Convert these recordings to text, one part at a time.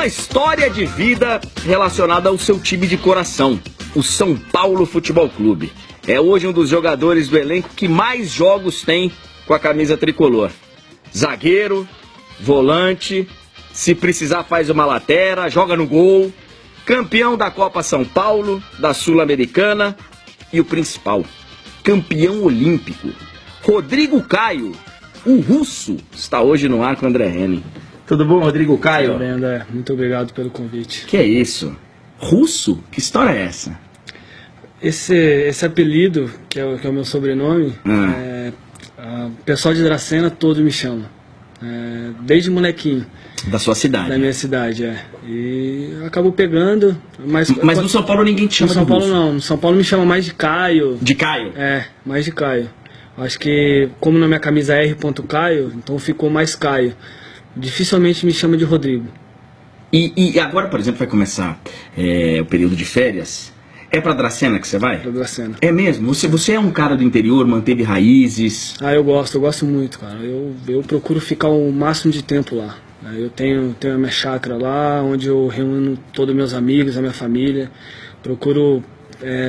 uma história de vida relacionada ao seu time de coração, o São Paulo Futebol Clube. É hoje um dos jogadores do elenco que mais jogos tem com a camisa tricolor. Zagueiro, volante, se precisar faz uma latera, joga no gol, campeão da Copa São Paulo, da Sul-Americana e o principal, campeão olímpico. Rodrigo Caio, o russo, está hoje no ar com o André Henning. Tudo bom, Rodrigo Caio? Tudo bem, André. Muito obrigado pelo convite. Que é isso? Russo? Que história é essa? Esse apelido, que é o meu sobrenome, o pessoal de Dracena todo me chama. Desde molequinho. Da sua cidade? Da minha cidade, E acabou pegando. Mas no São Paulo ninguém te chama de russo? No São Paulo não. No São Paulo me chama mais de Caio. De Caio? Mais de Caio. Acho que, como na minha camisa é R. Caio, então ficou mais Caio. Dificilmente me chama de Rodrigo. E agora, por exemplo, vai começar o período de férias. É pra Dracena que você vai? Pra Dracena. É mesmo? Você é um cara do interior, manteve raízes? Eu gosto muito, cara. Eu procuro ficar o máximo de tempo lá. Eu tenho a minha chácara lá, onde eu reúno todos os meus amigos, a minha família. Procuro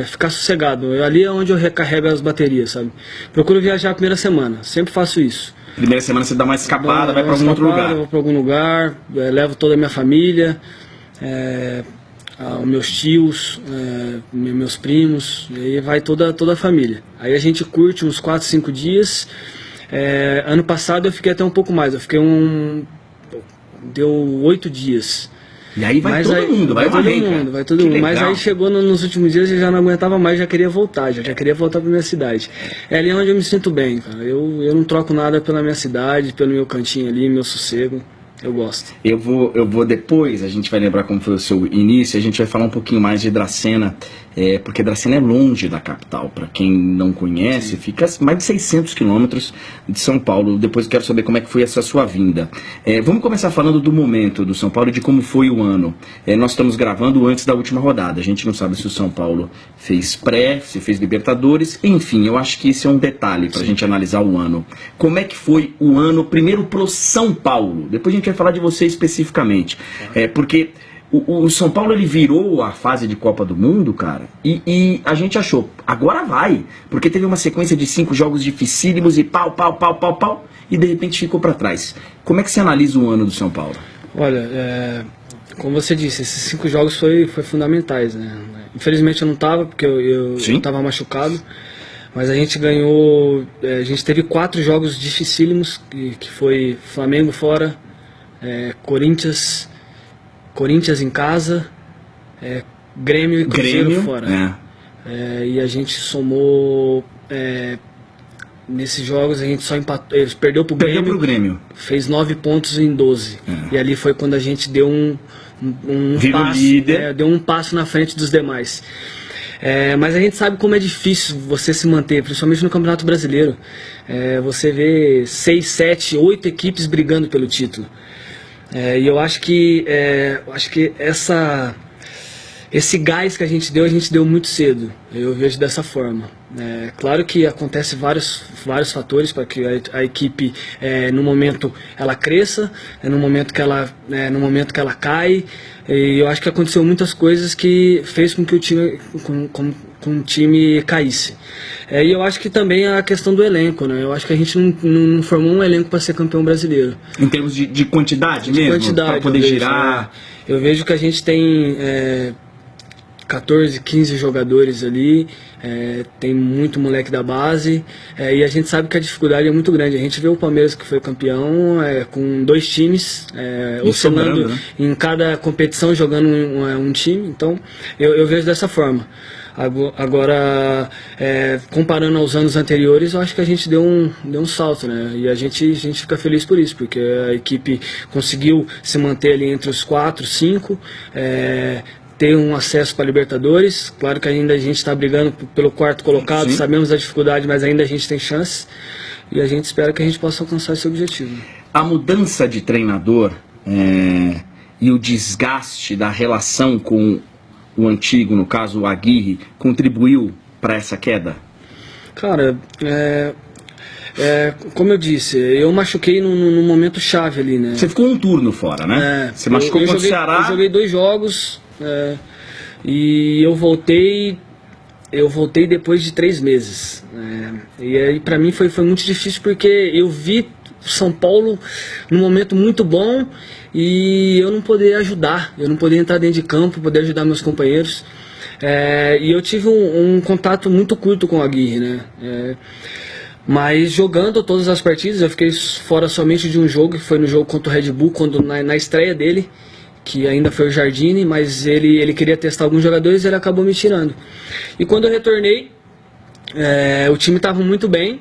ficar sossegado. Ali é onde eu recarrego as baterias, sabe? Procuro viajar a primeira semana, sempre faço isso. Primeira semana você dá uma escapada, vai pra algum outro lugar? Eu vou pra algum lugar, levo toda a minha família, meus tios, meus primos, e aí vai toda a família. Aí a gente curte uns 4, 5 dias. Ano passado eu fiquei até um pouco mais, deu 8 dias. E aí vai todo mundo, vai todo mundo. Mas aí chegou nos últimos dias e já não aguentava mais, já queria voltar, já queria voltar pra minha cidade. É ali onde eu me sinto bem, cara. Eu não troco nada pela minha cidade, pelo meu cantinho ali, meu sossego. Eu gosto. Eu vou depois, a gente vai lembrar como foi o seu início, a gente vai falar um pouquinho mais de Dracena, porque Dracena é longe da capital, para quem não conhece, sim. Fica mais de 600 quilômetros de São Paulo. Depois eu quero saber como é que foi essa sua vinda. Vamos começar falando do momento do São Paulo, de como foi o ano. Nós estamos gravando antes da última rodada, a gente não sabe se o São Paulo fez se fez Libertadores, enfim, eu acho que esse é um detalhe para a gente analisar o ano. Como é que foi o ano, primeiro pro São Paulo, depois a gente vai falar de você especificamente, porque o São Paulo ele virou a fase de Copa do Mundo, cara, e a gente achou, agora vai, porque teve uma sequência de 5 jogos dificílimos e pau, e de repente ficou para trás. Como é que você analisa o ano do São Paulo? Olha, como você disse, esses 5 jogos foi fundamentais, né? Infelizmente eu não estava, porque eu estava machucado. Mas a gente ganhou, a gente teve 4 jogos dificílimos, que foi Flamengo fora, Corinthians em casa, Grêmio e Cruzeiro fora. E a gente somou, nesses jogos a gente só empatou, perdeu pro Grêmio, fez 9 pontos em 12. E ali foi quando a gente deu um passo, deu um passo na frente dos demais. Mas a gente sabe como é difícil você se manter, principalmente no Campeonato Brasileiro. Você vê 6, 7, 8 equipes brigando pelo título. E eu acho que esse gás que a gente deu muito cedo. Eu vejo dessa forma. Claro que acontece vários fatores para que a equipe, no momento, ela cresça, no momento que ela cai. E eu acho que aconteceu muitas coisas que fez com que o time caísse. E eu acho que também a questão do elenco, né? Eu acho que a gente não formou um elenco para ser campeão brasileiro. Em termos de quantidade mesmo? Para poder girar? Eu vejo que a gente tem 14, 15 jogadores ali, tem muito moleque da base, e a gente sabe que a dificuldade é muito grande. A gente vê o Palmeiras, que foi campeão, com 2 times, oscilando, né? Em cada competição jogando um time. Então eu vejo dessa forma. Agora, comparando aos anos anteriores, eu acho que a gente deu um salto, né? E a gente fica feliz por isso, porque a equipe conseguiu se manter ali entre os 4, 5, ter um acesso para a Libertadores. Claro que ainda a gente está brigando pelo 4º colocado, sabemos da dificuldade, mas ainda a gente tem chance, e a gente espera que a gente possa alcançar esse objetivo. A mudança de treinador e o desgaste da relação com o antigo, no caso o Aguirre, contribuiu para essa queda? Cara, Como eu disse, eu machuquei num momento chave ali, né? Você ficou um turno fora, né? Você machucou contra o Ceará. Eu joguei 2 jogos e eu voltei depois de 3 meses. E aí pra mim foi muito difícil porque eu vi São Paulo num momento muito bom e eu não poderia ajudar, eu não poderia entrar dentro de campo, poder ajudar meus companheiros. E eu tive um contato muito curto com o Aguirre, né? Mas jogando todas as partidas, eu fiquei fora somente de um jogo, que foi no jogo contra o Red Bull, quando na estreia dele, que ainda foi o Jardine, mas ele queria testar alguns jogadores e ele acabou me tirando. E quando eu retornei, o time estava muito bem,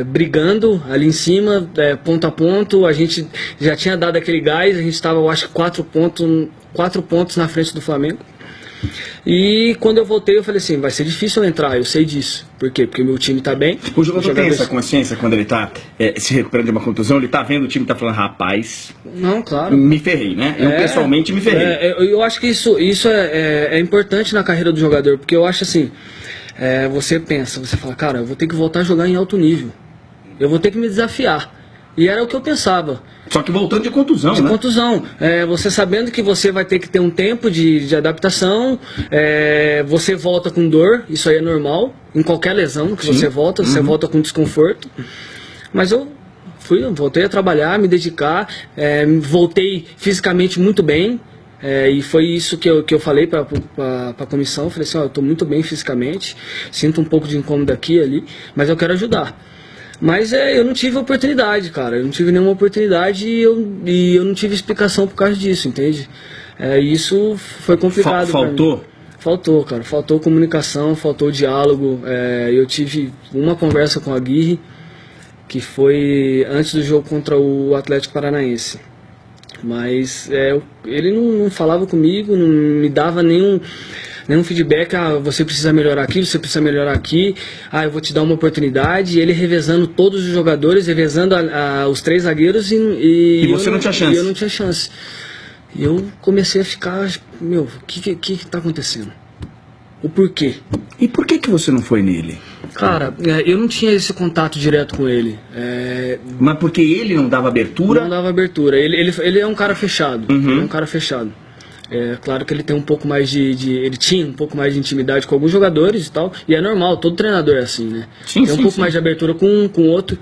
brigando ali em cima, ponto a ponto. A gente já tinha dado aquele gás, a gente estava, eu acho, 4 pontos na frente do Flamengo. E quando eu voltei, eu falei assim, vai ser difícil eu entrar, eu sei disso. Por quê? Porque o meu time tá bem. O jogador tem essa consciência quando ele tá se recuperando de uma contusão, ele tá vendo o time, tá falando, rapaz... Não, claro. Me ferrei, né? Eu pessoalmente me ferrei. Eu acho que isso é importante na carreira do jogador, porque eu acho assim, você pensa, você fala, cara, eu vou ter que voltar a jogar em alto nível. Eu vou ter que me desafiar. E era o que eu pensava. Só que voltando de contusão, né? De contusão. Você sabendo que você vai ter que ter um tempo de adaptação, você volta com dor, isso aí é normal. Em qualquer lesão que você volta, você volta com desconforto. Mas eu voltei a trabalhar, me dedicar, voltei fisicamente muito bem. E foi isso que eu falei para a comissão. Eu falei assim, eu estou muito bem fisicamente, sinto um pouco de incômodo aqui e ali, mas eu quero ajudar. Mas eu não tive oportunidade, cara. Eu não tive nenhuma oportunidade e eu não tive explicação por causa disso, entende? Isso foi complicado. Faltou? Faltou, cara. Faltou comunicação, faltou diálogo. Eu tive uma conversa com a Aguirre, que foi antes do jogo contra o Atlético Paranaense. Mas ele não falava comigo, não me dava nenhum feedback, você precisa melhorar aqui, você precisa melhorar aqui, eu vou te dar uma oportunidade. E ele revezando todos os jogadores, revezando os 3 zagueiros e você não tinha chance. E eu não tinha chance. E eu comecei a ficar, o que tá acontecendo? O porquê? E por que você não foi nele? Cara, eu não tinha esse contato direto com ele. Mas porque ele não dava abertura? Não dava abertura. Ele é um cara fechado. Ele é um cara fechado. Claro que ele tem um pouco mais ele tinha um pouco mais de intimidade com alguns jogadores e tal, e é normal, todo treinador é assim, né? Tem um pouco mais de abertura com o outro,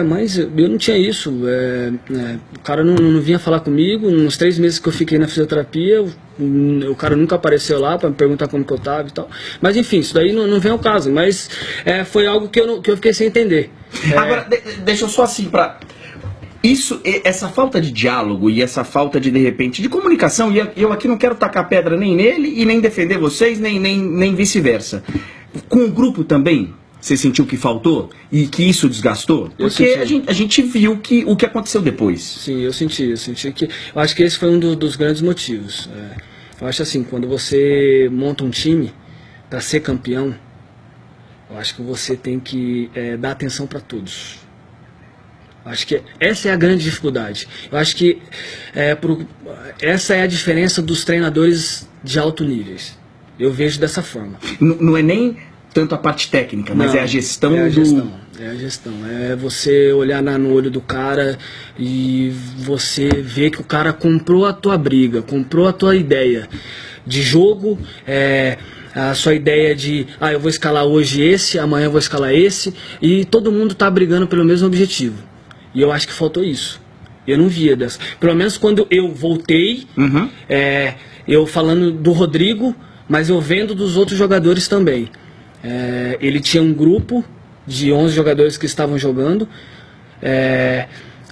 mas eu não tinha isso. O cara não vinha falar comigo. Nos 3 meses que eu fiquei na fisioterapia, o cara nunca apareceu lá para me perguntar como que eu tava e tal. Mas enfim, isso daí não vem ao caso, mas foi algo que eu fiquei sem entender. Agora, deixa eu só assim para... Essa falta de diálogo e essa falta de repente, de comunicação, e eu aqui não quero tacar pedra nem nele e nem defender vocês, nem vice-versa. Com o grupo também, você sentiu que faltou e que isso desgastou? Porque a gente viu o que aconteceu depois. Sim, eu senti que... Eu acho que esse foi um dos grandes motivos. Eu acho assim, quando você monta um time para ser campeão, eu acho que você tem que dar atenção para todos. Acho que essa é a grande dificuldade. Eu acho que essa é a diferença dos treinadores de alto nível. Eu vejo dessa forma. Não é nem tanto a parte técnica, mas é a gestão É a gestão. É você olhar no olho do cara e você ver que o cara comprou a tua briga, comprou a tua ideia de jogo, a sua ideia de, eu vou escalar hoje esse, amanhã eu vou escalar esse, e todo mundo tá brigando pelo mesmo objetivo. E eu acho que faltou isso. Eu não via dessa. Pelo menos quando eu voltei, eu falando do Rodrigo, mas eu vendo dos outros jogadores também. Ele tinha um grupo de 11 jogadores que estavam jogando.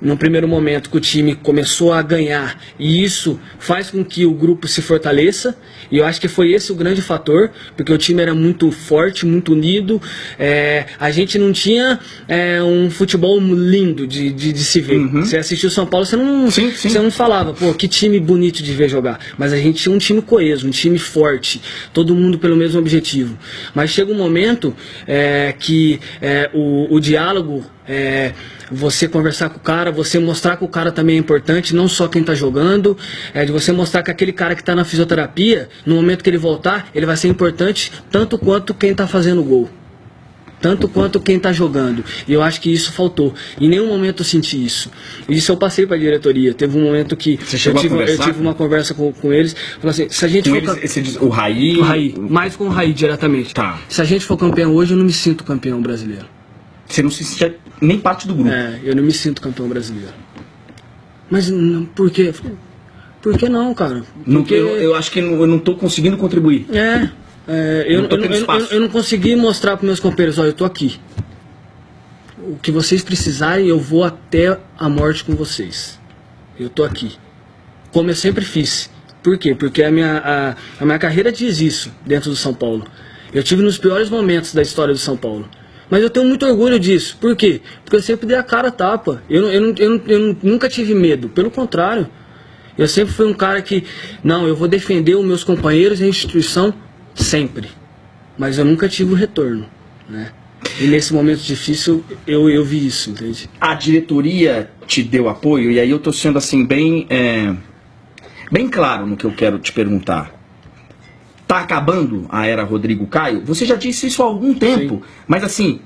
No primeiro momento que o time começou a ganhar, e isso faz com que o grupo se fortaleça, e eu acho que foi esse o grande fator, porque o time era muito forte, muito unido, a gente não tinha um futebol lindo de se ver. Você assistiu o São Paulo, você não falava, pô, que time bonito de ver jogar, mas a gente tinha um time coeso, um time forte, todo mundo pelo mesmo objetivo. Mas chega um momento que o diálogo, você conversar com o cara, você mostrar que o cara também é importante, não só quem tá jogando, de você mostrar que aquele cara que tá na fisioterapia, no momento que ele voltar, ele vai ser importante tanto quanto quem tá fazendo o gol. tanto quanto quem está jogando. E eu acho que isso faltou. Em nenhum momento eu senti isso. Isso eu passei para a diretoria. Teve um momento que eu tive uma conversa com eles. Falei assim, se a gente com eles, o Raí? O Raí, mais com o Raí diretamente. Tá. Se a gente for campeão hoje, eu não me sinto campeão brasileiro. Você não se sentia nem parte do grupo? Eu não me sinto campeão brasileiro. Mas por quê? Por que não, cara? Porque... eu acho que eu não estou conseguindo contribuir. Eu não consegui mostrar para meus companheiros, olha, eu tô aqui. O que vocês precisarem, eu vou até a morte com vocês. Eu tô aqui. Como eu sempre fiz. Por quê? Porque a minha carreira diz isso dentro do São Paulo. Eu tive nos piores momentos da história do São Paulo. Mas eu tenho muito orgulho disso. Por quê? Porque eu sempre dei a cara a tapa. Eu nunca tive medo. Pelo contrário. Eu sempre fui um cara que, não, eu vou defender os meus companheiros e a instituição sempre. Mas eu nunca tive o retorno, né? E nesse momento difícil eu vi isso, entende? A diretoria te deu apoio? E aí eu tô sendo assim bem claro no que eu quero te perguntar. Tá acabando a era Rodrigo Caio? Você já disse isso há algum tempo. Sim. Mas assim,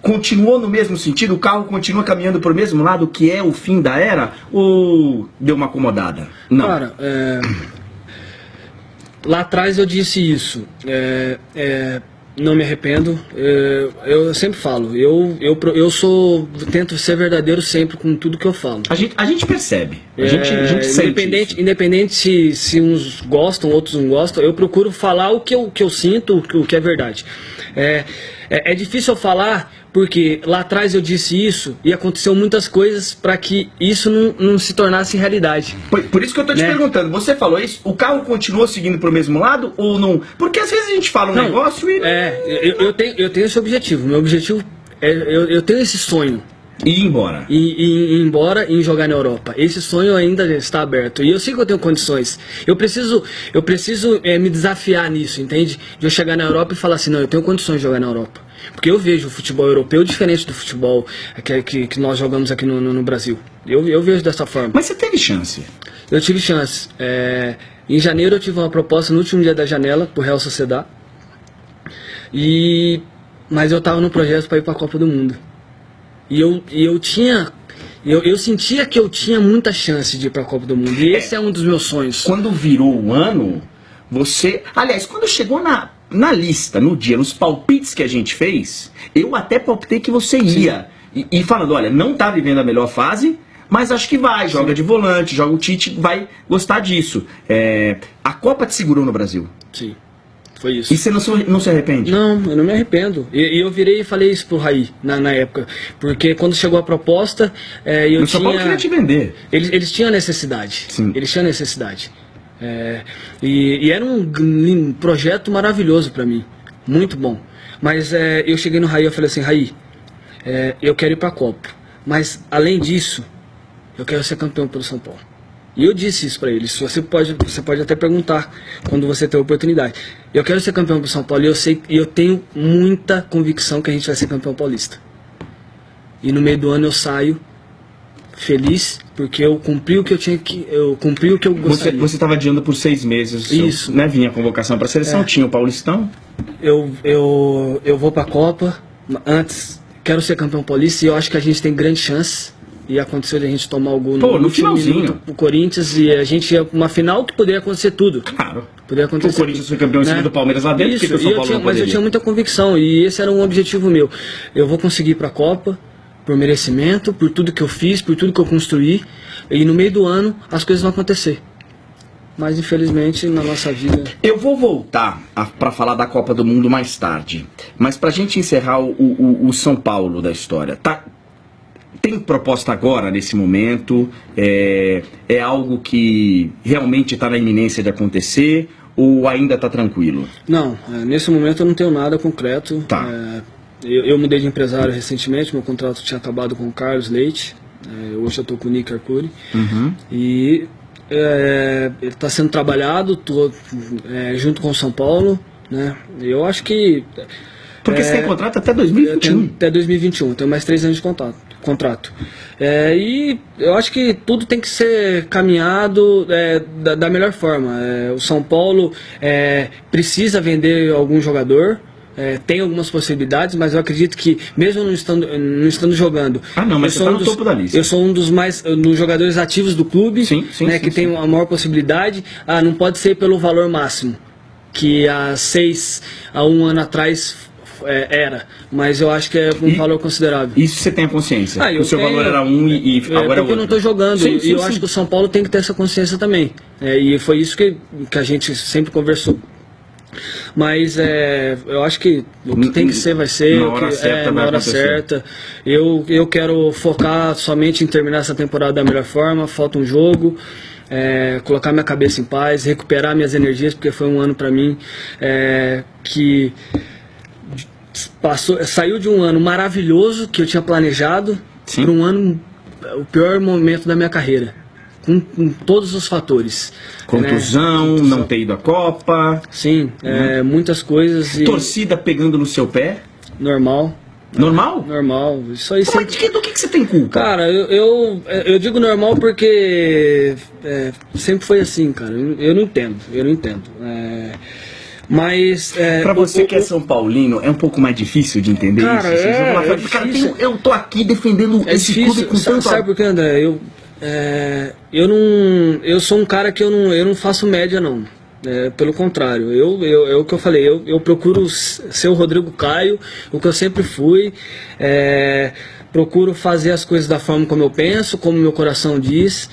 continuou no mesmo sentido? O carro continua caminhando pro mesmo lado, que é o fim da era? Ou deu uma acomodada? Não. Cara, lá atrás eu disse isso. Não me arrependo. Eu sempre falo. Eu tento ser verdadeiro sempre com tudo que eu falo. A gente percebe. A gente sente. Independente se uns gostam, outros não gostam, eu procuro falar o que eu sinto, o que é verdade. É difícil eu falar porque lá atrás eu disse isso e aconteceu muitas coisas para que isso não se tornasse realidade. Por isso que eu tô te perguntando, você falou isso, o carro continua seguindo pro mesmo lado ou não? Porque às vezes a gente fala um negócio e... Eu tenho esse objetivo, meu objetivo eu tenho esse sonho. E ir embora. E ir embora e jogar na Europa. Esse sonho ainda está aberto. E eu sei que eu tenho condições. Eu preciso me desafiar nisso, entende? De eu chegar na Europa e falar assim, não, eu tenho condições de jogar na Europa. Porque eu vejo o futebol europeu diferente do futebol que nós jogamos aqui no Brasil. Eu vejo dessa forma. Mas você teve chance? Eu tive chance. Em janeiro eu tive uma proposta no último dia da janela, pro Real Sociedad. Mas eu estava no projeto para ir para a Copa do Mundo. E eu sentia que eu tinha muita chance de ir para a Copa do Mundo. E esse é um dos meus sonhos. Quando virou o ano, você... Aliás, quando chegou na lista, no dia, nos palpites que a gente fez, eu até palpitei que você ia. E falando, olha, não tá vivendo a melhor fase, mas acho que vai. Joga de volante, joga o Tite, vai gostar disso. A Copa te segurou no Brasil. Sim. Foi isso. E você não se arrepende? Não, eu não me arrependo. E eu virei e falei isso pro Raí na época. Porque quando chegou a proposta, eu São Paulo queria te vender. Eles tinham necessidade. Sim. Eles tinham necessidade. E era um projeto maravilhoso para mim. Muito bom. Mas eu cheguei no Raí e falei assim, Raí, eu quero ir pra Copa. Mas além disso, eu quero ser campeão pelo São Paulo. E eu disse isso para eles. Você pode até perguntar quando você ter a oportunidade. Eu quero ser campeão do São Paulo e eu tenho muita convicção que a gente vai ser campeão paulista. E no meio do ano eu saio feliz porque eu cumpri o que eu cumpri o que eu gostaria. Você estava adiando por 6 meses. Isso. Né? Vinha a convocação para a seleção, tinha o Paulistão. Eu vou para a Copa. Antes quero ser campeão paulista e eu acho que a gente tem grande chance. E aconteceu de a gente tomar o gol no finalzinho. O Corinthians e a gente ia pra uma final que poderia acontecer tudo. Claro. Poderia acontecer. O Corinthians foi campeão em cima do Palmeiras lá dentro. Isso, mas eu tinha muita convicção e esse era um objetivo meu. Eu vou conseguir ir pra Copa por merecimento, por tudo que eu fiz, por tudo que eu construí. E no meio do ano as coisas vão acontecer. Mas infelizmente na nossa vida... Eu vou voltar para falar da Copa do Mundo mais tarde. Mas pra gente encerrar o São Paulo da história, tem proposta agora, nesse momento? É algo que realmente está na iminência de acontecer ou ainda está tranquilo? Não, nesse momento eu não tenho nada concreto. Tá. Eu mudei de empresário recentemente, meu contrato tinha acabado com o Carlos Leite. Hoje eu estou com o Nick Arcuri. Uhum. E ele está sendo trabalhado junto com o São Paulo. Né? Eu acho que... Porque você tem contrato até 2021. Até 2021, tenho mais 3 anos de contrato. E eu acho que tudo tem que ser caminhado da melhor forma. O São Paulo precisa vender algum jogador. tem algumas possibilidades, mas eu acredito que, mesmo não estando jogando... Ah, não, mas você está no topo da lista. Eu sou um dos jogadores ativos do clube, que tem a maior possibilidade. Não pode ser pelo valor máximo, que há 1 ano atrás era, mas eu acho que é um valor considerável. Isso você tem a consciência? O seu valor era e agora é outro. Porque eu não estou jogando, e eu acho que o São Paulo tem que ter essa consciência também. E foi isso que a gente sempre conversou. Mas eu acho que o que tem que ser vai ser, na hora certa. Eu quero focar somente em terminar essa temporada da melhor forma. Falta um jogo, colocar minha cabeça em paz, recuperar minhas energias, porque foi um ano para mim que saiu de um ano maravilhoso que eu tinha planejado para um ano, o pior momento da minha carreira. Com todos os fatores. Contusão, não ter ido à Copa. Sim, muitas coisas. Torcida pegando no seu pé. Normal. Normal? Normal. Isso aí sempre... Do que você tem culpa? Cara, eu digo normal porque sempre foi assim, cara. Eu não entendo. Mas... pra você que é São Paulino, é um pouco mais difícil de entender isso? Cara, eu tô aqui defendendo esse clube com tanto... Sabe por quê, André? Eu sou um cara que eu não faço média, não. Pelo contrário, é o que eu falei, eu procuro ser o Rodrigo Caio, o que eu sempre fui. Procuro fazer as coisas da forma como eu penso, como meu coração diz.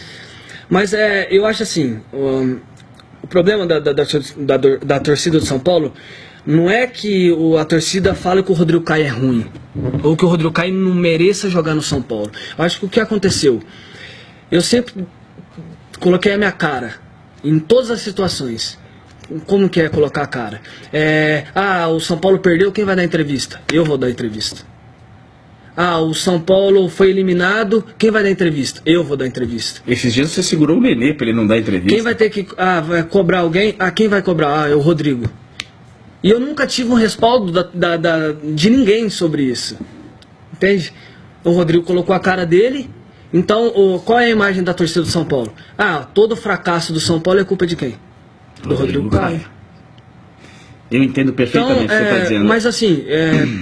Mas eu acho assim, o problema da torcida do São Paulo não é que a torcida fala que o Rodrigo Caio é ruim, ou que o Rodrigo Caio não mereça jogar no São Paulo. Eu acho que o que aconteceu, eu sempre coloquei a minha cara em todas as situações. Como que é colocar a cara? O São Paulo perdeu, quem vai dar entrevista? Eu vou dar entrevista. O São Paulo foi eliminado, quem vai dar entrevista? Eu vou dar entrevista. Esses dias você segurou o Nenê pra ele não dar entrevista. Quem vai ter que vai cobrar alguém? Quem vai cobrar? É o Rodrigo. E eu nunca tive um respaldo de ninguém sobre isso. Entende? O Rodrigo colocou a cara dele. Então, qual é a imagem da torcida do São Paulo? Todo fracasso do São Paulo é culpa de quem? Do Rodrigo Caio. Eu entendo perfeitamente o que você está dizendo. Mas assim,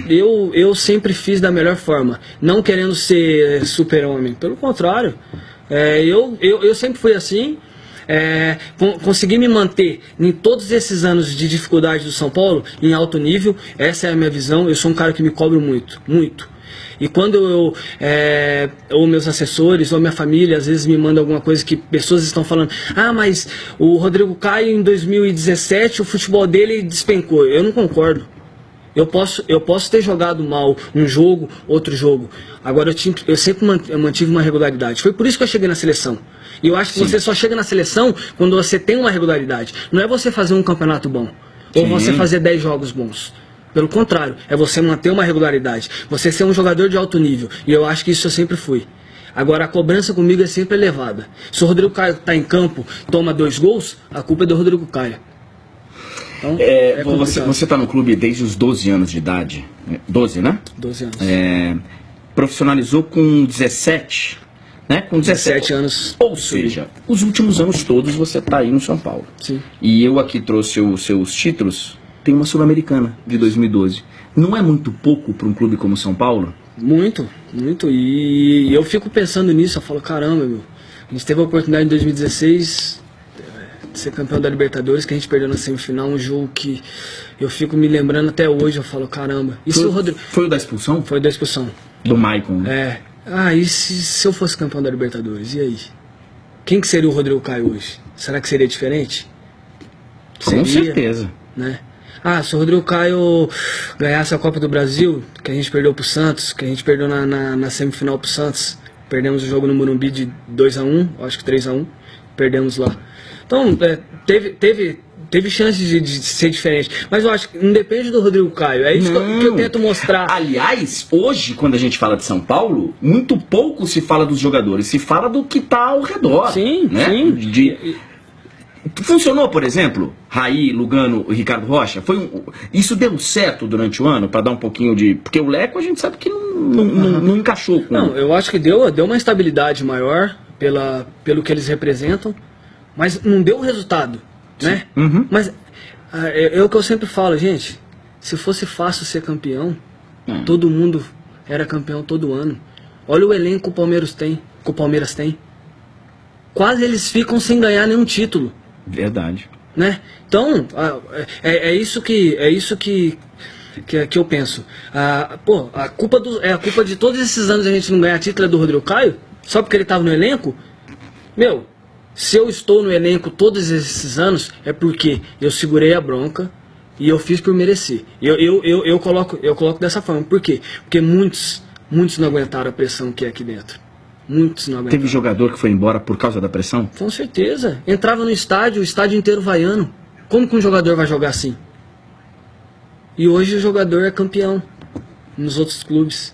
eu sempre fiz da melhor forma, não querendo ser super-homem. Pelo contrário, eu sempre fui assim. Consegui me manter em todos esses anos de dificuldade do São Paulo em alto nível. Essa é a minha visão. Eu sou um cara que me cobro muito, muito. E quando ou meus assessores, ou minha família, às vezes me mandam alguma coisa que pessoas estão falando, mas o Rodrigo Caio em 2017, o futebol dele despencou. Eu não concordo. Eu posso ter jogado mal um jogo, outro jogo. Agora eu sempre mantive uma regularidade. Foi por isso que eu cheguei na seleção. E eu acho que você só chega na seleção quando você tem uma regularidade. Não é você fazer um campeonato bom, ou você fazer 10 jogos bons. Pelo contrário, é você manter uma regularidade. Você ser um jogador de alto nível. E eu acho que isso eu sempre fui. Agora, a cobrança comigo é sempre elevada. Se o Rodrigo Caio está em campo, toma 2 gols, a culpa é do Rodrigo Caio. Então, você está no clube desde os 12 anos de idade. 12, né? 12 anos. Profissionalizou com 17, né? Com 17 anos. Ou seja, os últimos anos todos você está aí no São Paulo. Sim. E eu aqui trouxe os seus títulos. Tem uma Sul-Americana de 2012. Não é muito pouco para um clube como São Paulo? Muito, muito. E eu fico pensando nisso, eu falo, caramba, meu. A gente teve a oportunidade em 2016 de ser campeão da Libertadores, que a gente perdeu na semifinal, um jogo que eu fico me lembrando até hoje, eu falo, caramba. Foi o da expulsão? Foi o da expulsão. Do Maicon. E se eu fosse campeão da Libertadores, e aí? Quem que seria o Rodrigo Caio hoje? Será que seria diferente? Com certeza. Né? Se o Rodrigo Caio ganhasse a Copa do Brasil, que a gente perdeu pro Santos, que a gente perdeu na semifinal pro Santos, perdemos o jogo no Morumbi de 2-1, acho que 3-1, perdemos lá. Então, teve chance de ser diferente, mas eu acho que não depende do Rodrigo Caio, é isso que eu tento mostrar. Aliás, hoje, quando a gente fala de São Paulo, muito pouco se fala dos jogadores, se fala do que está ao redor. Sim, né? sim. Funcionou, por exemplo, Raí, Lugano e Ricardo Rocha? Isso deu certo durante o ano, para dar um pouquinho de... Porque o Leco a gente sabe que não encaixou com... Não, eu acho que deu uma estabilidade maior pelo que eles representam, mas não deu o resultado, né? Uhum. Mas é o que eu sempre falo, gente, se fosse fácil ser campeão, todo mundo era campeão todo ano. Olha o elenco que o Palmeiras tem. Quase eles ficam sem ganhar nenhum título. Verdade. Né? Então, é isso que eu penso. A culpa de todos esses anos a gente não ganhar título é do Rodrigo Caio? Só porque ele estava no elenco? Meu, se eu estou no elenco todos esses anos, é porque eu segurei a bronca e eu fiz por merecer. Eu coloco dessa forma. Por quê? Porque muitos não aguentaram a pressão que é aqui dentro. Muitos não aguentaram. Teve jogador que foi embora por causa da pressão? Com certeza. Entrava no estádio, o estádio inteiro vaiando. Como que um jogador vai jogar assim? E hoje o jogador é campeão nos outros clubes.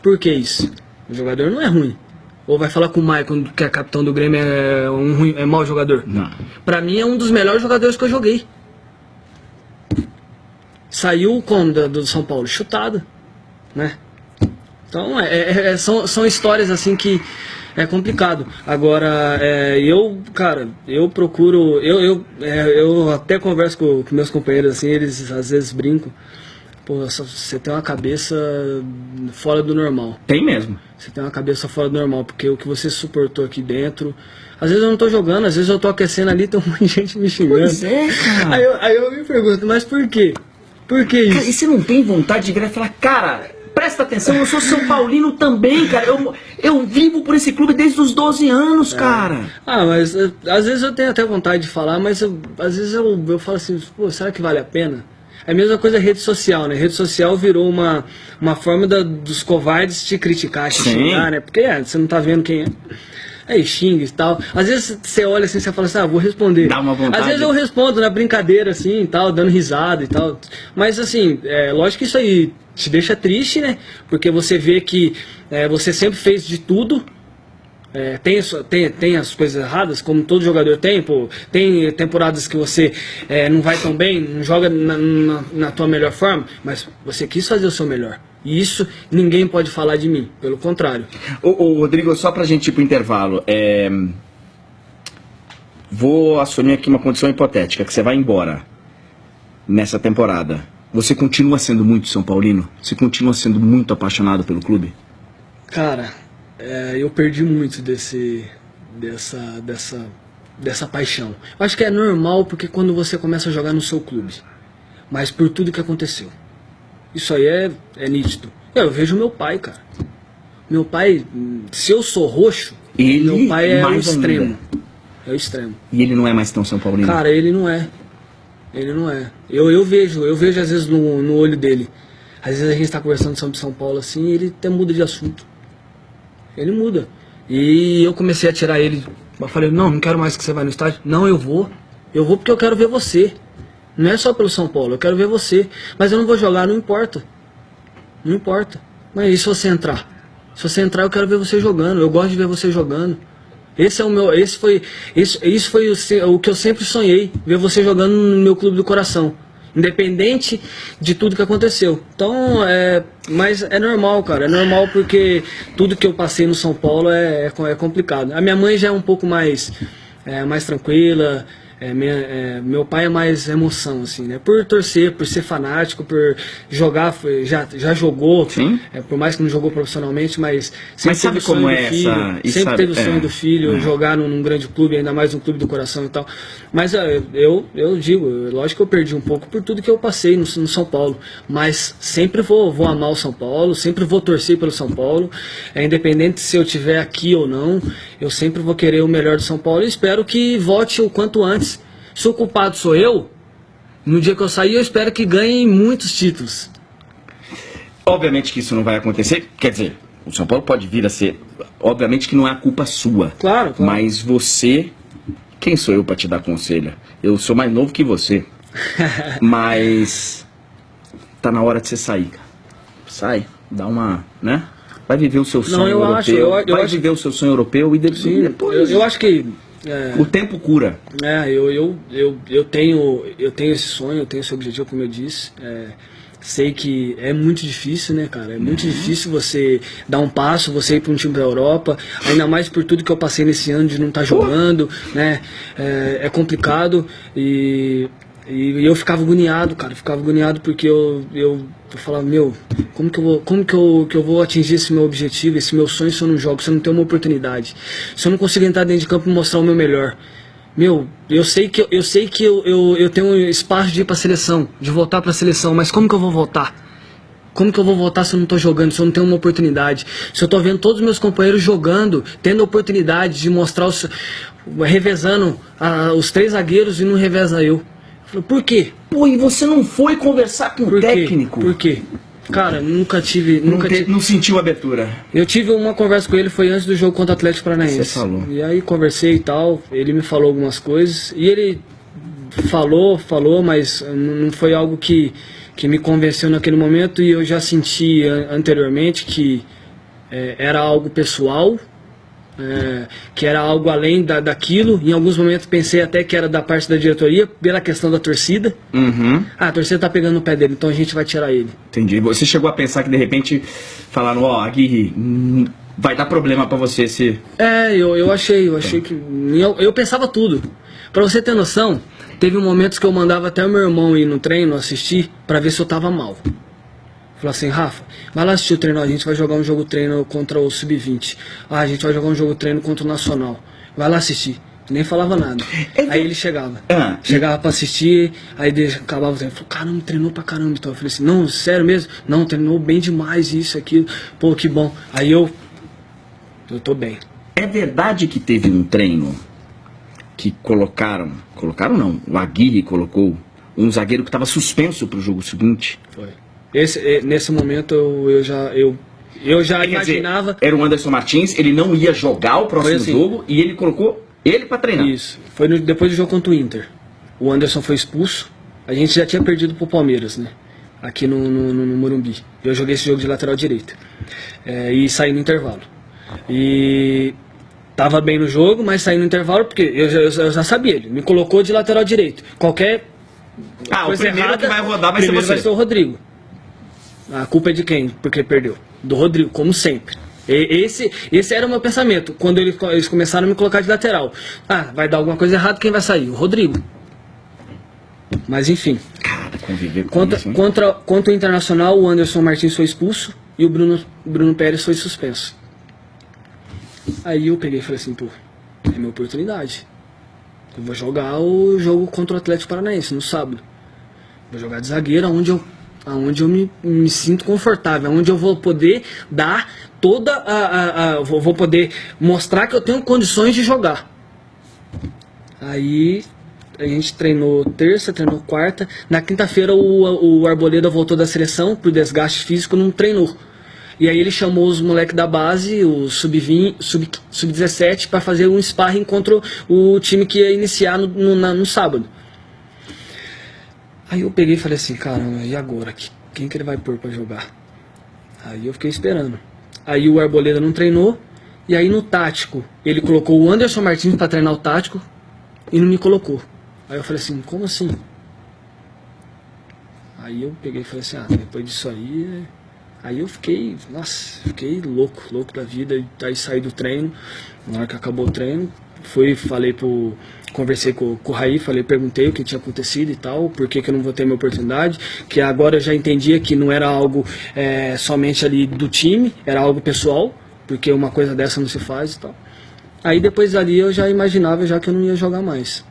Por que isso? O jogador não é ruim. Ou vai falar com o Maicon, que é capitão do Grêmio, é mau jogador? Não. Pra mim é um dos melhores jogadores que eu joguei. Saiu como do São Paulo? Chutado, né? Então são histórias assim que é complicado. Agora, eu procuro, eu até converso com meus companheiros assim, eles às vezes brincam. Pô, você tem uma cabeça fora do normal. Tem mesmo. Você tem uma cabeça fora do normal, porque o que você suportou aqui dentro... Às vezes eu não tô jogando, às vezes eu tô aquecendo ali, tem um monte de gente me xingando. Pois é, cara. Aí eu me pergunto, mas por quê? Por que isso? Cara, e você não tem vontade de virar e falar, cara, presta atenção, eu sou São Paulino também, cara. Eu vivo por esse clube desde os 12 anos, cara. Mas às vezes eu tenho até vontade de falar, mas às vezes eu falo assim, pô, será que vale a pena? É a mesma coisa a rede social, né? A rede social virou uma forma dos covardes te criticar, te xingar, né? Porque você não tá vendo quem é. Aí xinga e tal. Às vezes você olha assim e fala assim, vou responder. Dá uma vontade. Às vezes eu respondo na brincadeira assim e tal, dando risada e tal. Mas assim, lógico que isso aí te deixa triste, né? Porque você vê que você sempre fez de tudo. Tem as coisas erradas, como todo jogador tem, pô. Tem temporadas que você não vai tão bem, não joga na tua melhor forma, mas você quis fazer o seu melhor. E isso ninguém pode falar de mim, pelo contrário. Ô Rodrigo, só pra gente ir pro intervalo, vou assumir aqui uma condição hipotética, que você vai embora nessa temporada. Você continua sendo muito São Paulino? Você continua sendo muito apaixonado pelo clube? Cara, eu perdi muito dessa paixão. Eu acho que é normal, porque quando você começa a jogar no seu clube, mas por tudo que aconteceu. Isso aí é nítido. Eu vejo meu pai, cara. Meu pai, se eu sou roxo, meu pai é o extremo. Ainda. É o extremo. E ele não é mais tão São Paulino? Cara, ele não é. Ele não é. Eu vejo às vezes no olho dele. Às vezes a gente tá conversando sobre São Paulo assim, e ele até muda de assunto. Ele muda. E eu comecei a tirar ele. Eu falei, não quero mais que você vá no estádio. Não, eu vou. Eu vou porque eu quero ver você. Não é só pelo São Paulo, eu quero ver você. Mas eu não vou jogar, não importa. Não importa. Mas e se você entrar? Se você entrar, eu quero ver você jogando. Eu gosto de ver você jogando. Isso foi o que eu sempre sonhei. Ver você jogando no meu clube do coração. Independente de tudo que aconteceu. Então, mas é normal, cara. É normal porque tudo que eu passei no São Paulo é complicado. A minha mãe já é um pouco mais tranquila. Meu pai é mais emoção, assim, né? Por torcer, por ser fanático, por jogar, já jogou. Sim. Por mais que não jogou profissionalmente, mas sempre sabe teve o sonho como do filho. Sempre teve o sonho do filho, jogar num grande clube, ainda mais um clube do coração e tal. Mas eu digo, lógico que eu perdi um pouco por tudo que eu passei no São Paulo. Mas sempre vou amar o São Paulo, sempre vou torcer pelo São Paulo. Independente se eu estiver aqui ou não, eu sempre vou querer o melhor do São Paulo e espero que volte o quanto antes. Se o culpado sou eu, no dia que eu sair, eu espero que ganhe muitos títulos. Obviamente que isso não vai acontecer, quer dizer, o São Paulo pode vir a ser, obviamente que não é a culpa sua. Claro. Mas você, quem sou eu para te dar conselho? Eu sou mais novo que você. Mas tá na hora de você sair, cara. Sai, dá uma, né? Vai viver o seu sonho europeu. Vai viver o seu sonho europeu e depois. Eu acho que o tempo cura. Eu tenho esse sonho, eu tenho esse objetivo, como eu disse. Sei que é muito difícil, né, cara? É muito difícil você dar um passo, você ir para um time da Europa, ainda mais por tudo que eu passei nesse ano de não estar jogando, né? É complicado e E eu ficava agoniado, cara, ficava agoniado porque eu falava, meu, como que eu vou atingir esse meu objetivo, esse meu sonho se eu não jogo, se eu não tenho uma oportunidade, se eu não consigo entrar dentro de campo e mostrar o meu melhor. Meu, eu sei que eu tenho espaço de ir pra seleção, de voltar pra seleção, mas como que eu vou voltar? Como que eu vou voltar se eu não tô jogando, se eu não tenho uma oportunidade? Se eu tô vendo todos os meus companheiros jogando, tendo a oportunidade de mostrar, revezando os 3 zagueiros e não reveza eu. Por quê? Pô, e você não foi conversar com o técnico? Por quê? Cara, nunca tive. Não sentiu abertura? Eu tive uma conversa com ele, foi antes do jogo contra o Atlético Paranaense. Você falou. E aí conversei e tal, ele me falou algumas coisas. E ele falou, mas não foi algo que me convenceu naquele momento. E eu já senti anteriormente que era algo pessoal. Que era algo além daquilo. Em alguns momentos pensei até que era da parte da diretoria, pela questão da torcida. A torcida tá pegando no pé dele, então a gente vai tirar ele. Entendi. Você chegou a pensar que de repente falaram, Aguirre, vai dar problema pra você se... Eu achei que... Eu pensava tudo. Pra você ter noção, teve momentos que eu mandava até o meu irmão ir no treino assistir pra ver se eu tava mal. Falou assim, Rafa, vai lá assistir o treino, a gente vai jogar um jogo treino contra o Sub-20. A gente vai jogar um jogo treino contra o Nacional. Vai lá assistir. Nem falava nada. Aí ele chegava. Chegava pra assistir, aí acabava o treino. Falou, caramba, treinou pra caramba. Então eu falei assim, não, sério mesmo? Não, treinou bem demais, isso, aquilo. Pô, que bom. Aí eu tô bem. É verdade que teve um treino que colocaram não, o Aguirre colocou um zagueiro que estava suspenso pro jogo seguinte? Foi. Nesse momento eu já imaginava... Dizer, era o Anderson Martins, ele não ia jogar o próximo jogo e ele colocou ele para treinar. Isso, foi depois do jogo contra o Inter. O Anderson foi expulso, a gente já tinha perdido pro Palmeiras, né? Aqui no Morumbi. Eu joguei esse jogo de lateral direito. E saí no intervalo. E tava bem no jogo, mas saí no intervalo porque eu já sabia, ele me colocou de lateral direito. Qualquer coisa o primeiro errada, que vai rodar vai ser você. Vai ser o Rodrigo. A culpa é de quem? Porque perdeu. Do Rodrigo, como sempre. Esse era o meu pensamento. Quando eles começaram a me colocar de lateral. Vai dar alguma coisa errada, quem vai sair? O Rodrigo. Mas enfim. Cara, conviver com contra o Internacional, o Anderson Martins foi expulso e o Bruno Pérez foi suspenso. Aí eu peguei e falei assim, pô, é minha oportunidade. Eu vou jogar o jogo contra o Atlético Paranaense no sábado. Vou jogar de zagueiro aonde eu me sinto confortável, onde eu vou poder dar toda vou poder mostrar que eu tenho condições de jogar. Aí a gente treinou terça, treinou quarta. Na quinta-feira o Arboleda voltou da seleção por desgaste físico, não treinou. E aí ele chamou os moleques da base, o Sub-20, Sub-17, para fazer um sparring contra o time que ia iniciar no sábado. Aí eu peguei e falei assim, caramba, e agora? Quem que ele vai pôr pra jogar? Aí eu fiquei esperando. Aí o Arboleda não treinou, e aí no tático, ele colocou o Anderson Martins pra treinar o tático, e não me colocou. Aí eu falei assim, como assim? Aí eu peguei e falei assim, depois disso aí... Aí eu fiquei louco da vida, aí saí do treino, na hora que acabou o treino, conversei com o Raí, perguntei o que tinha acontecido e tal, por que eu não vou ter minha oportunidade, que agora eu já entendia que não era algo somente ali do time, era algo pessoal, porque uma coisa dessa não se faz e tal. Aí depois dali eu já imaginava já que eu não ia jogar mais.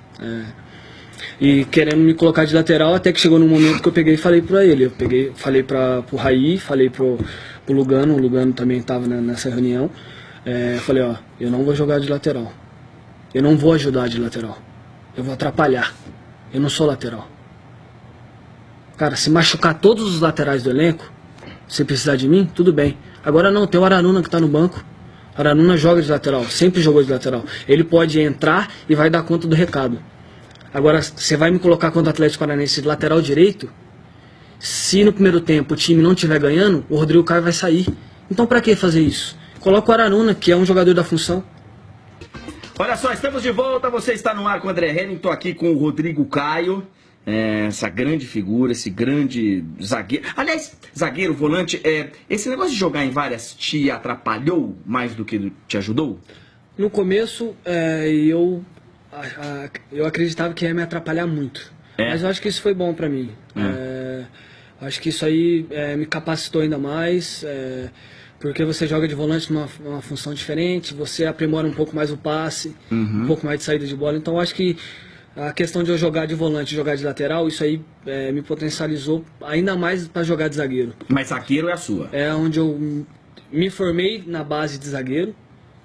E querendo me colocar de lateral, até que chegou num momento que eu peguei e falei pra ele. Falei pro Raí, falei pro Lugano, o Lugano também estava nessa reunião. Falei, eu não vou jogar de lateral. Eu não vou ajudar de lateral. Eu vou atrapalhar. Eu não sou lateral. Cara, se machucar todos os laterais do elenco, se precisar de mim, tudo bem. Agora não, tem o Aranuna que tá no banco. O Aranuna joga de lateral, sempre jogou de lateral. Ele pode entrar e vai dar conta do recado. Agora, você vai me colocar contra o Atlético Paranaense de lateral direito? Se no primeiro tempo o time não estiver ganhando, o Rodrigo Caio vai sair. Então pra que fazer isso? Coloca o Aranuna, que é um jogador da função. Olha só, estamos de volta, você está no ar com o André Henning, estou aqui com o Rodrigo Caio, essa grande figura, esse grande zagueiro. Aliás, zagueiro, volante, esse negócio de jogar em várias te atrapalhou mais do que te ajudou? No começo, eu acreditava que ia me atrapalhar muito. Mas eu acho que isso foi bom para mim. Acho que isso aí me capacitou ainda mais, porque você joga de volante numa função diferente, você aprimora um pouco mais o passe, um pouco mais de saída de bola. Então acho que a questão de eu jogar de volante e jogar de lateral, isso aí me potencializou ainda mais para jogar de zagueiro. Mas zagueiro é a sua? É onde eu me formei na base de zagueiro,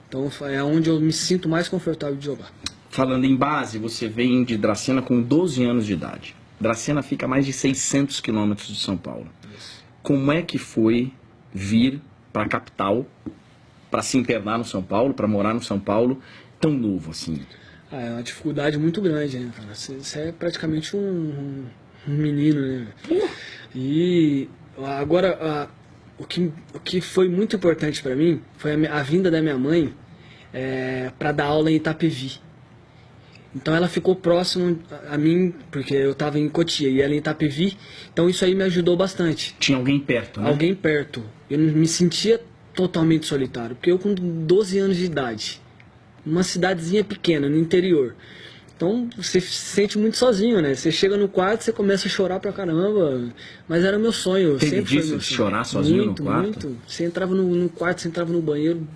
então é onde eu me sinto mais confortável de jogar. Falando em base, você vem de Dracena com 12 anos de idade. Dracena fica a mais de 600 quilômetros de São Paulo. Isso. Como é que foi vir para a capital, para se internar no São Paulo, para morar no São Paulo, tão novo assim? É uma dificuldade muito grande, né, cara? Você é praticamente um menino, né? E agora, o que foi muito importante para mim foi a vinda da minha mãe para dar aula em Itapevi. Então ela ficou próximo a mim, porque eu estava em Cotia e ela em Itapevi, então isso aí me ajudou bastante. Tinha alguém perto, né? Alguém perto. Eu não me sentia totalmente solitário, porque eu com 12 anos de idade, numa cidadezinha pequena, no interior, então você se sente muito sozinho, né? Você chega no quarto, você começa a chorar pra caramba, mas era meu sonho. Teve sempre disso, foi meu de sonho. chorar sozinho muito, no quarto? Muito. Você entrava no quarto, você entrava no banheiro,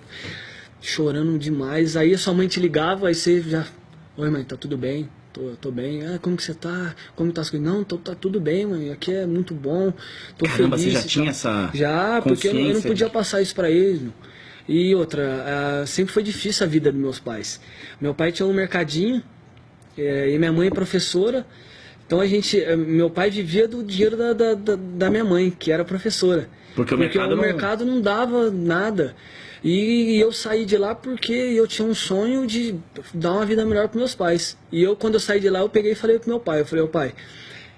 chorando demais, aí a sua mãe te ligava, aí você já... Oi, mãe, tá tudo bem? Tô bem. Como que você tá? Como tá as coisas? Não, tá tudo bem, mãe. Aqui é muito bom. Tô Caramba, feliz. você já tinha essa Já, porque eu não podia passar isso pra eles, meu. E outra, sempre foi difícil a vida dos meus pais. Meu pai tinha um mercadinho, e minha mãe é professora. Então meu pai vivia do dinheiro da minha mãe, que era professora. Porque o mercado não dava nada. E eu saí de lá porque eu tinha um sonho de dar uma vida melhor para meus pais. E quando eu saí de lá, eu peguei e falei pro meu pai, pai,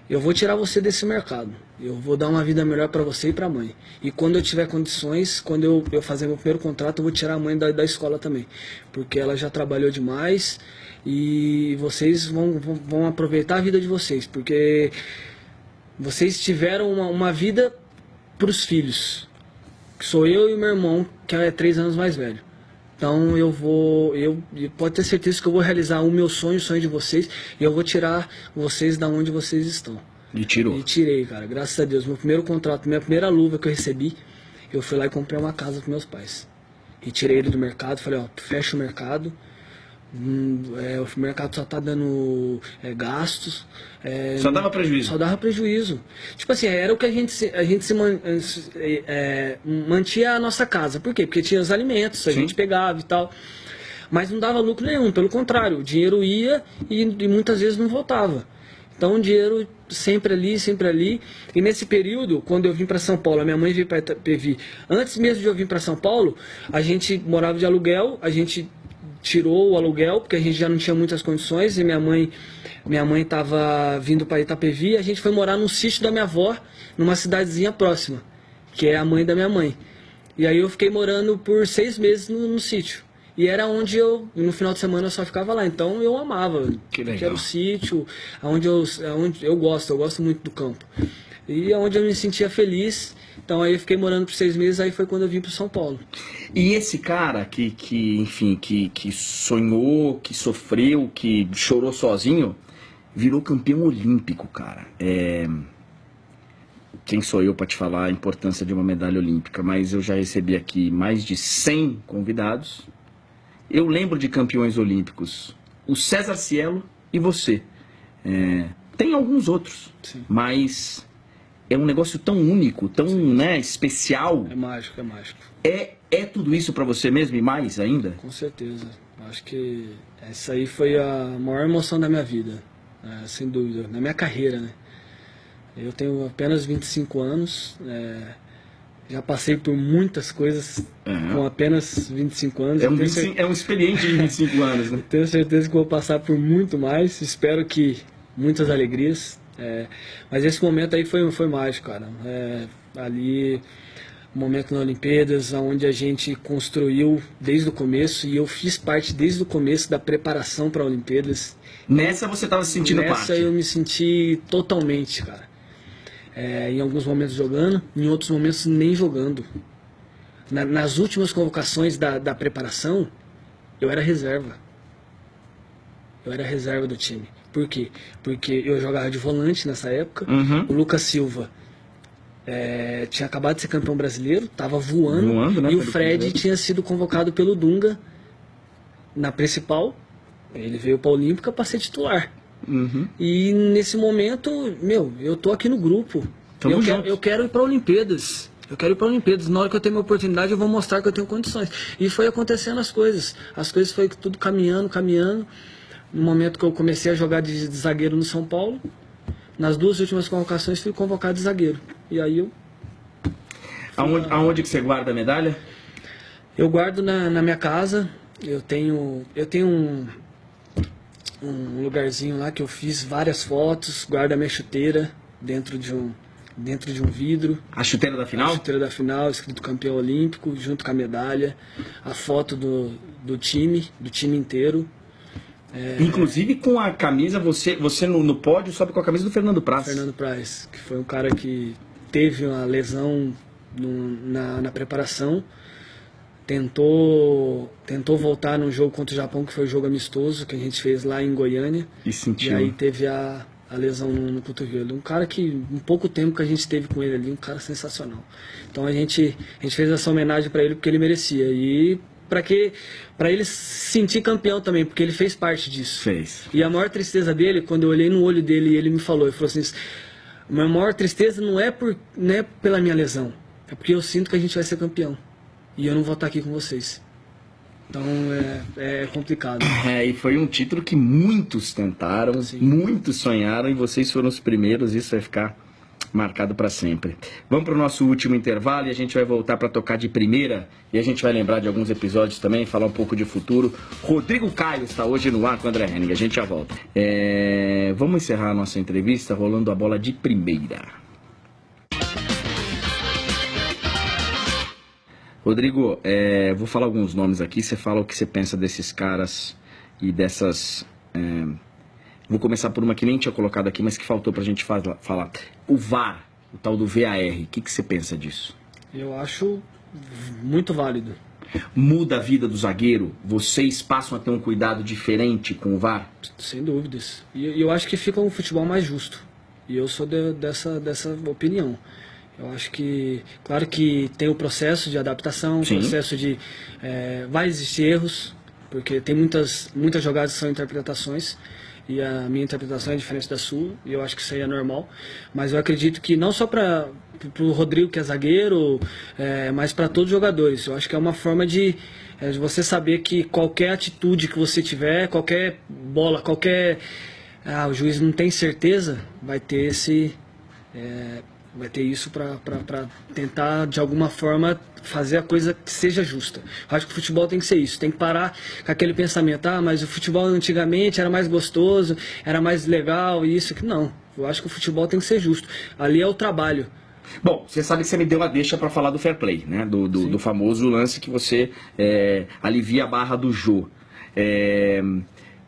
eu vou tirar você desse mercado. Eu vou dar uma vida melhor para você e para a mãe. E quando eu tiver condições, quando eu fazer meu primeiro contrato, eu vou tirar a mãe da escola também. Porque ela já trabalhou demais e vocês vão aproveitar a vida de vocês. Porque vocês tiveram uma vida para os filhos. Sou eu e meu irmão, que é 3 anos mais velho. Então pode ter certeza que eu vou realizar o meu sonho, o sonho de vocês, e eu vou tirar vocês da onde vocês estão. E tirou? E tirei, cara, graças a Deus. Meu primeiro contrato, minha primeira luva que eu recebi, eu fui lá e comprei uma casa para meus pais. E tirei ele do mercado, falei, fecha o mercado. O mercado só tá dando gastos. Só dava prejuízo? Só dava prejuízo. Tipo assim, era o que a gente mantia a nossa casa. Por quê? Porque tinha os alimentos, a gente pegava e tal. Mas não dava lucro nenhum, pelo contrário. O dinheiro ia e muitas vezes não voltava. Então o dinheiro sempre ali. E nesse período, quando eu vim para São Paulo, a minha mãe veio para Itapevi. Antes mesmo de eu vir para São Paulo, a gente morava de aluguel, a gente tirou o aluguel, porque a gente já não tinha muitas condições, e minha mãe estava vindo para Itapevi, a gente foi morar num sítio da minha avó, numa cidadezinha próxima, que é a mãe da minha mãe. E aí eu fiquei morando por 6 meses no sítio. E era onde no final de semana eu só ficava lá, então eu amava. Que legal. Que era o sítio, onde eu gosto muito do campo. E onde eu me sentia feliz. Então aí eu fiquei morando por 6 meses, aí foi quando eu vim para São Paulo. E esse cara que sonhou, que sofreu, que chorou sozinho, virou campeão olímpico, cara. Quem sou eu para te falar a importância de uma medalha olímpica? Mas eu já recebi aqui mais de 100 convidados. Eu lembro de campeões olímpicos, o César Cielo e você. Tem alguns outros, sim, mas é um negócio tão único, tão especial. É mágico. É tudo isso para você mesmo e mais ainda? Com certeza. Acho que essa aí foi a maior emoção da minha vida, sem dúvida, na minha carreira, né? Eu tenho apenas 25 anos, já passei por muitas coisas com apenas 25 anos. É um experiente de 25 anos, né? Tenho certeza que vou passar por muito mais, espero que muitas alegrias. Mas esse momento aí foi mágico, cara. Ali, um momento na Olimpíadas, onde a gente construiu desde o começo, e eu fiz parte desde o começo da preparação para a Olimpíadas. Nessa você estava se sentindo parte? Nessa eu me senti totalmente, cara. Em alguns momentos jogando, em outros momentos nem jogando. Nas últimas convocações da preparação, eu era reserva. Eu era reserva do time. Por quê? Porque eu jogava de volante nessa época, o Lucas Silva tinha acabado de ser campeão brasileiro, estava voando, né, e o Fred tinha sido convocado pelo Dunga na principal, ele veio para a Olímpica para ser titular. E nesse momento, eu tô aqui no grupo, eu quero ir para Olimpíadas. Eu quero ir para Olimpíadas. Na hora que eu tenho minha oportunidade, eu vou mostrar que eu tenho condições. E foi acontecendo as coisas. As coisas foi tudo caminhando. No momento que eu comecei a jogar de zagueiro no São Paulo, nas 2 últimas convocações fui convocado de zagueiro. E aí eu... Aonde que você guarda a medalha? Eu guardo na minha casa. Eu tenho um lugarzinho lá que eu fiz várias fotos. Guardo a minha chuteira dentro de um vidro. A chuteira da final? A chuteira da final, escrito campeão olímpico, junto com a medalha. A foto do time inteiro. Inclusive com a camisa, você no pódio sobe com a camisa do Fernando Praz. Fernando Praz, que foi um cara que teve uma lesão na preparação. Tentou voltar num jogo contra o Japão, que foi um jogo amistoso que a gente fez lá em Goiânia. E sentiu. E aí teve a lesão no cotovelo. Um cara que, em pouco tempo que a gente teve com ele ali, um cara sensacional. Então a gente fez essa homenagem para ele porque ele merecia. E para ele sentir campeão também, porque ele fez parte disso. Fez. E a maior tristeza dele, quando eu olhei no olho dele e ele me falou, ele falou assim: minha maior tristeza não é pela minha lesão, é porque eu sinto que a gente vai ser campeão. E eu não vou estar aqui com vocês. Então é complicado. E foi um título que muitos tentaram, sim, muitos sonharam, e vocês foram os primeiros. Isso vai ficar marcado para sempre. Vamos para o nosso último intervalo e a gente vai voltar para tocar de primeira. E a gente vai lembrar de alguns episódios também, falar um pouco de futuro. Rodrigo Caio está hoje no ar com o André Henning. A gente já volta. Vamos encerrar a nossa entrevista rolando a bola de primeira. Rodrigo, vou falar alguns nomes aqui, você fala o que você pensa desses caras e dessas... Vou começar por uma que nem tinha colocado aqui, mas que faltou pra gente falar. O VAR, o tal do VAR, o que você pensa disso? Eu acho muito válido. Muda a vida do zagueiro? Vocês passam a ter um cuidado diferente com o VAR? Sem dúvidas. E eu acho que fica um futebol mais justo. E eu sou dessa opinião. Eu acho que, claro que tem o processo de adaptação, o processo de... vai existir erros, porque tem muitas jogadas que são interpretações, e a minha interpretação é diferente da sua, e eu acho que isso aí é normal. Mas eu acredito que não só para o Rodrigo, que é zagueiro, mas para todos os jogadores. Eu acho que é uma forma de você saber que qualquer atitude que você tiver, qualquer bola, o juiz não tem certeza, vai ter isso para tentar, de alguma forma, fazer a coisa que seja justa. Eu acho que o futebol tem que ser isso, tem que parar com aquele pensamento, mas o futebol antigamente era mais gostoso, era mais legal, isso, que não. Eu acho que o futebol tem que ser justo. Ali é o trabalho. Bom, você sabe que você me deu a deixa para falar do fair play, né? Do famoso lance que você alivia a barra do Jô.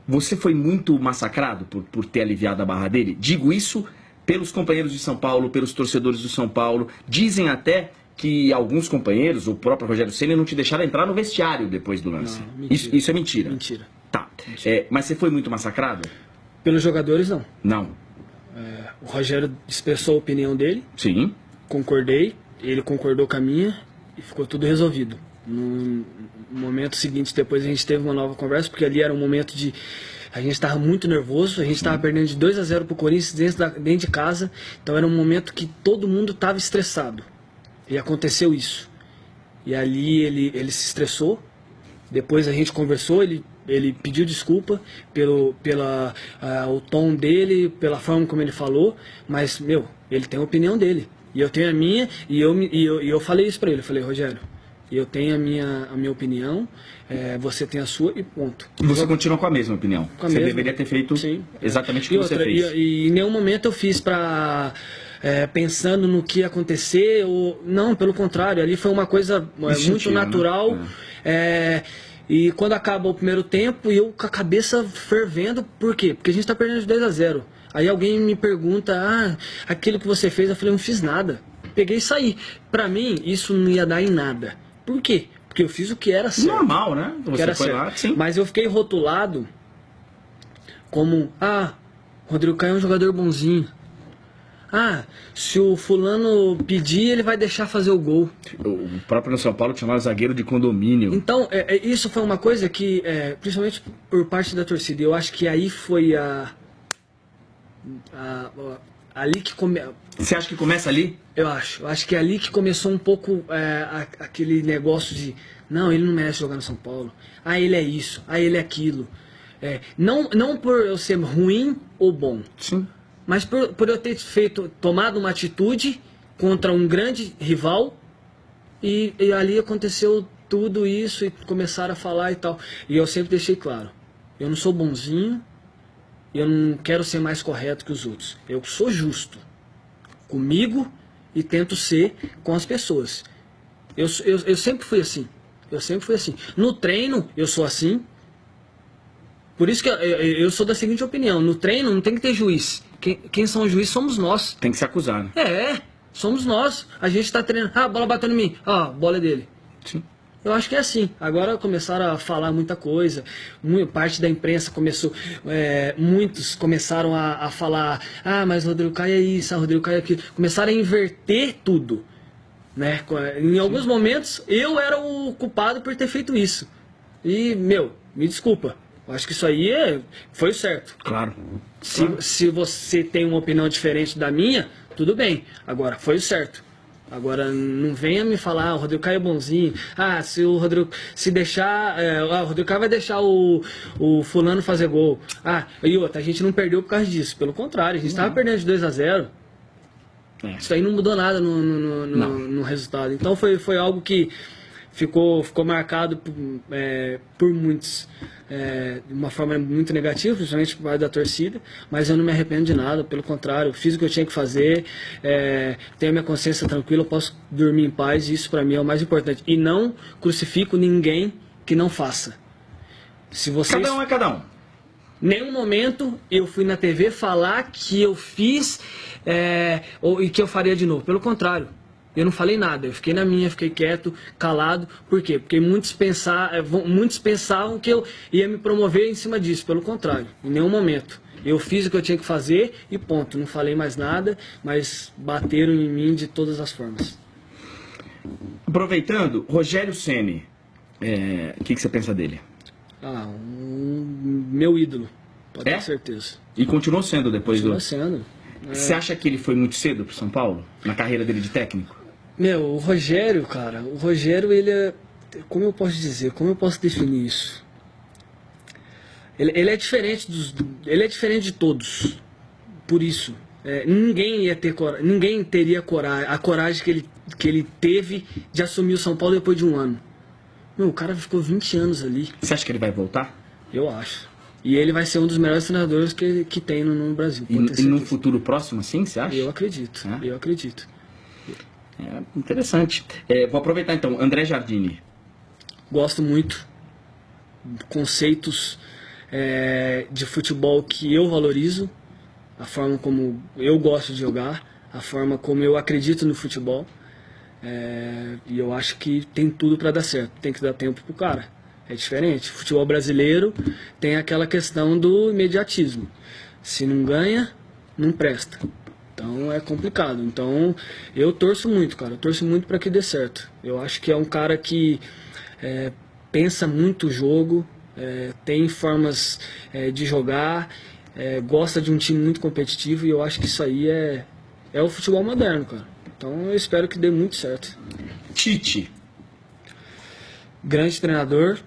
Você foi muito massacrado por ter aliviado a barra dele? Digo isso pelos companheiros de São Paulo, pelos torcedores do São Paulo. Dizem até que alguns companheiros, o próprio Rogério Ceni, não te deixaram entrar no vestiário depois do lance. Não, isso é mentira? Mentira. Tá. Mas você foi muito massacrado? Pelos jogadores, não. Não. O Rogério expressou a opinião dele. Sim. Concordei, ele concordou com a minha e ficou tudo resolvido. No momento seguinte, depois a gente teve uma nova conversa, porque ali era um momento de... A gente estava muito nervoso, a gente estava perdendo de 2-0 para o Corinthians dentro de casa. Então era um momento que todo mundo estava estressado. E aconteceu isso. E ali ele se estressou. Depois a gente conversou, ele pediu desculpa pelo o tom dele, pela forma como ele falou. Mas, ele tem a opinião dele. E eu tenho a minha, e eu falei isso para ele. Eu falei: Rogério, eu tenho a minha opinião, você tem a sua e ponto. E você continua com a mesma opinião? Você deveria ter feito exatamente o que você fez. E em nenhum momento eu fiz pensando no que ia acontecer, não, pelo contrário, ali foi uma coisa muito natural. Né? E quando acaba o primeiro tempo, eu com a cabeça fervendo, por quê? Porque a gente está perdendo de 2-0. Aí alguém me pergunta, aquilo que você fez, eu falei: não fiz nada. Peguei e saí. Pra mim, isso não ia dar em nada. Por quê? Porque eu fiz o que era certo. Normal, né? Você foi lá, sim. Mas eu fiquei rotulado como, Rodrigo Caio é um jogador bonzinho. Ah, se o fulano pedir, ele vai deixar fazer o gol. O próprio no São Paulo chamava zagueiro de condomínio. Então, isso foi uma coisa que, principalmente por parte da torcida, eu acho que aí foi ali que Você acha que começa ali? Eu acho que é ali que começou um pouco aquele negócio de não, ele não merece jogar no São Paulo. Ah, ele é isso, ah, ele é aquilo. Não por eu ser ruim ou bom. Sim. Mas por eu ter tomado uma atitude contra um grande rival e ali aconteceu tudo isso e começaram a falar e tal. E eu sempre deixei claro, eu não sou bonzinho, eu não quero ser mais correto que os outros. Eu sou justo comigo e tento ser com as pessoas. Eu sempre fui assim. Eu sempre fui assim. No treino eu sou assim. Por isso que eu sou da seguinte opinião, no treino não tem que ter juiz. Quem são os juízes somos nós. Tem que se acusar, né? Somos nós. A gente está treinando. Ah, a bola bateu em mim. Ah, a bola é dele. Sim. Eu acho que é assim. Agora começaram a falar muita coisa. Parte da imprensa começou. Muitos começaram a falar. Ah, mas Rodrigo Caio é isso, Rodrigo Caio é aquilo. Começaram a inverter tudo. Né? Em alguns momentos eu era o culpado por ter feito isso. E, me desculpa. Eu acho que isso aí foi o certo. Claro. Se você tem uma opinião diferente da minha, tudo bem. Agora, foi o certo. Agora, não venha me falar, o Rodrigo Caio é bonzinho. Ah, se deixar, o Rodrigo Caio vai deixar o fulano fazer gol. Ah, e outra, a gente não perdeu por causa disso. Pelo contrário, a gente estava perdendo de 2-0. Isso aí não mudou nada no resultado. Então foi algo que ficou marcado por muitos de uma forma muito negativa, principalmente por parte da torcida, mas eu não me arrependo de nada, pelo contrário, fiz o que eu tinha que fazer, tenho a minha consciência tranquila, eu posso dormir em paz, e isso para mim é o mais importante. E não crucifico ninguém que não faça. Se vocês... Cada um é cada um. Nenhum momento eu fui na TV falar que eu fiz e que eu faria de novo, pelo contrário. Eu não falei nada, eu fiquei na minha, fiquei quieto, calado. Por quê? Porque muitos pensavam que eu ia me promover em cima disso. Pelo contrário, em nenhum momento. Eu fiz o que eu tinha que fazer e ponto. Não falei mais nada, mas bateram em mim de todas as formas. Aproveitando, Rogério Ceni, o que você pensa dele? Meu ídolo, pode ter certeza. E continuou sendo depois Continua sendo. Você acha que ele foi muito cedo pro São Paulo, na carreira dele de técnico? O Rogério, cara, ele é... Como eu posso dizer? Como eu posso definir isso? Ele é diferente ele é diferente de todos. Por isso. Ninguém teria a coragem que ele teve de assumir o São Paulo depois de um ano. O cara ficou 20 anos ali. Você acha que ele vai voltar? Eu acho. E ele vai ser um dos melhores treinadores que tem no Brasil. E num futuro próximo, assim, você acha? Eu acredito. Eu acredito. Interessante. Vou aproveitar então, André Jardini. Gosto muito. Conceitos de futebol que eu valorizo, a forma como eu gosto de jogar, a forma como eu acredito no futebol. E eu acho que tem tudo para dar certo. Tem que dar tempo pro cara. É diferente. O futebol brasileiro tem aquela questão do imediatismo. Se não ganha, não presta. Então é complicado. Então eu torço muito, cara. Eu torço muito para que dê certo. Eu acho que é um cara que pensa muito o jogo, tem formas de jogar, gosta de um time muito competitivo, e eu acho que isso aí é o futebol moderno, cara. Então eu espero que dê muito certo. Tite. Grande treinador,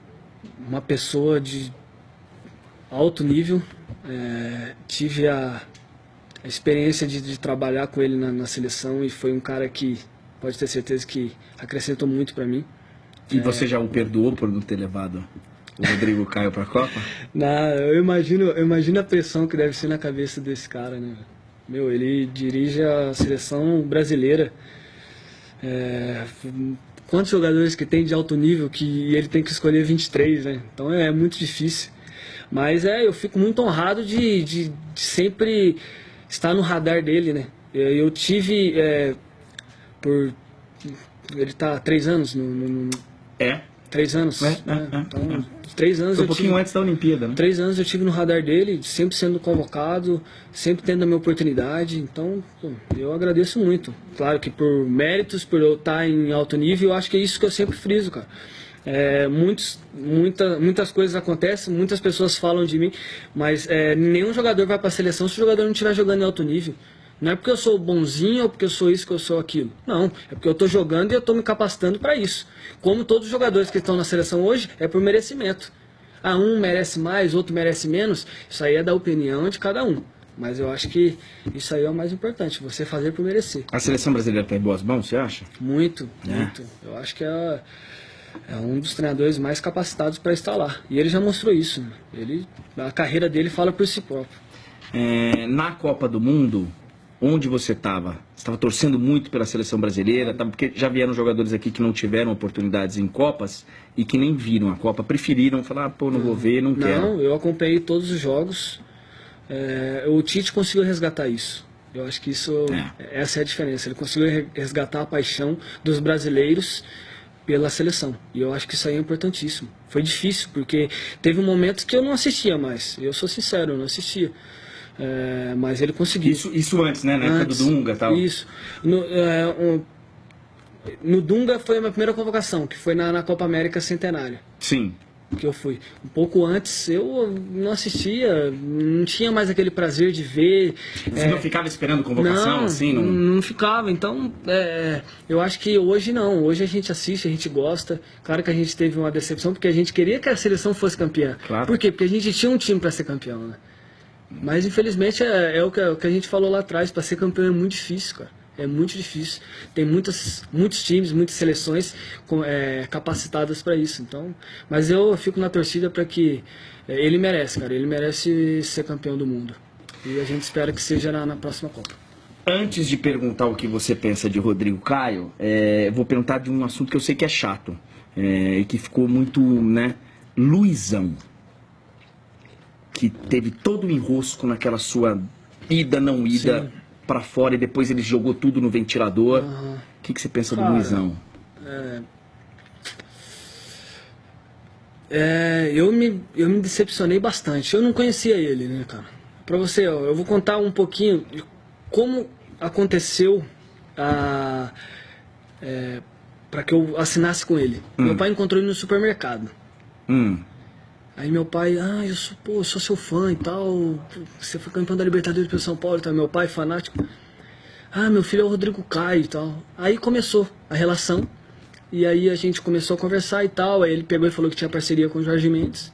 uma pessoa de alto nível. Tive a experiência de trabalhar com ele na seleção, e foi um cara que pode ter certeza que acrescentou muito para mim. E você já o perdoou por não ter levado o Rodrigo Caio para a Copa? Não, eu imagino a pressão que deve ser na cabeça desse cara, né? Ele dirige a seleção brasileira. Quantos jogadores que tem de alto nível que ele tem que escolher 23, né? Então é muito difícil. Mas eu fico muito honrado de sempre estar no radar dele, né? Eu tive ele tá há 3 anos no... 3 anos. Então, 3 anos foi um pouquinho antes da Olimpíada, né? 3 anos eu tive no radar dele, sempre sendo convocado, sempre tendo a minha oportunidade. Então, pô, eu agradeço muito. Claro que por méritos, por eu estar em alto nível, eu acho que é isso que eu sempre friso, cara. Muitas coisas acontecem, muitas pessoas falam de mim, mas nenhum jogador vai para a seleção se o jogador não estiver jogando em alto nível. Não é porque eu sou bonzinho ou porque eu sou isso que eu sou aquilo. Não, é porque eu estou jogando e eu estou me capacitando para isso. Como todos os jogadores que estão na seleção hoje, é por merecimento. Um merece mais, outro merece menos. Isso aí é da opinião de cada um. Mas eu acho que isso aí é o mais importante, você fazer por merecer. A seleção brasileira tem boas mãos, você acha? Muito. Eu acho que é um dos treinadores mais capacitados para estar lá. E ele já mostrou isso. A carreira dele fala por si próprio. Na Copa do Mundo, onde você estava? Você estava torcendo muito pela seleção brasileira? Porque já vieram jogadores aqui que não tiveram oportunidades em Copas e que nem viram a Copa, preferiram falar, não vou ver, não quero. Não, eu acompanhei todos os jogos. O Tite conseguiu resgatar isso. Eu acho que essa é a diferença. Ele conseguiu resgatar a paixão dos brasileiros pela seleção. E eu acho que isso aí é importantíssimo. Foi difícil, porque teve momentos que eu não assistia mais. Eu sou sincero, eu não assistia. Mas ele conseguiu. Isso antes, né? Na época do Dunga e tal. Isso. No Dunga foi a minha primeira convocação, que foi na Copa América Centenária. Sim. Que eu fui. Um pouco antes eu não assistia, não tinha mais aquele prazer de ver. Você não ficava esperando convocação assim? Não ficava. Então, eu acho que hoje não. Hoje a gente assiste, a gente gosta. Claro que a gente teve uma decepção, porque a gente queria que a seleção fosse campeã. Claro. Por quê? Porque a gente tinha um time para ser campeão, né? Mas infelizmente é o que a gente falou lá atrás, para ser campeão é muito difícil, cara. É muito difícil. Tem muitos times, muitas seleções capacitadas para isso. Então, mas eu fico na torcida para que ele merece, cara. Ele merece ser campeão do mundo. E a gente espera que seja na próxima Copa. Antes de perguntar o que você pensa de Rodrigo Caio, vou perguntar de um assunto que eu sei que é chato e que ficou muito, né? Luizão, que teve todo o enrosco naquela sua ida, não ida para fora e depois ele jogou tudo no ventilador. O que você pensa do Luizão? Eu me decepcionei bastante. Eu não conhecia ele, né, cara? Pra você, eu vou contar um pouquinho de como aconteceu para que eu assinasse com ele. Meu pai encontrou ele no supermercado. Aí meu pai, eu sou seu fã e tal, você foi campeão da Libertadores pelo São Paulo e tal, meu pai fanático. Meu filho é o Rodrigo Caio e tal. Aí começou a relação, e aí a gente começou a conversar e tal, aí ele pegou e falou que tinha parceria com o Jorge Mendes.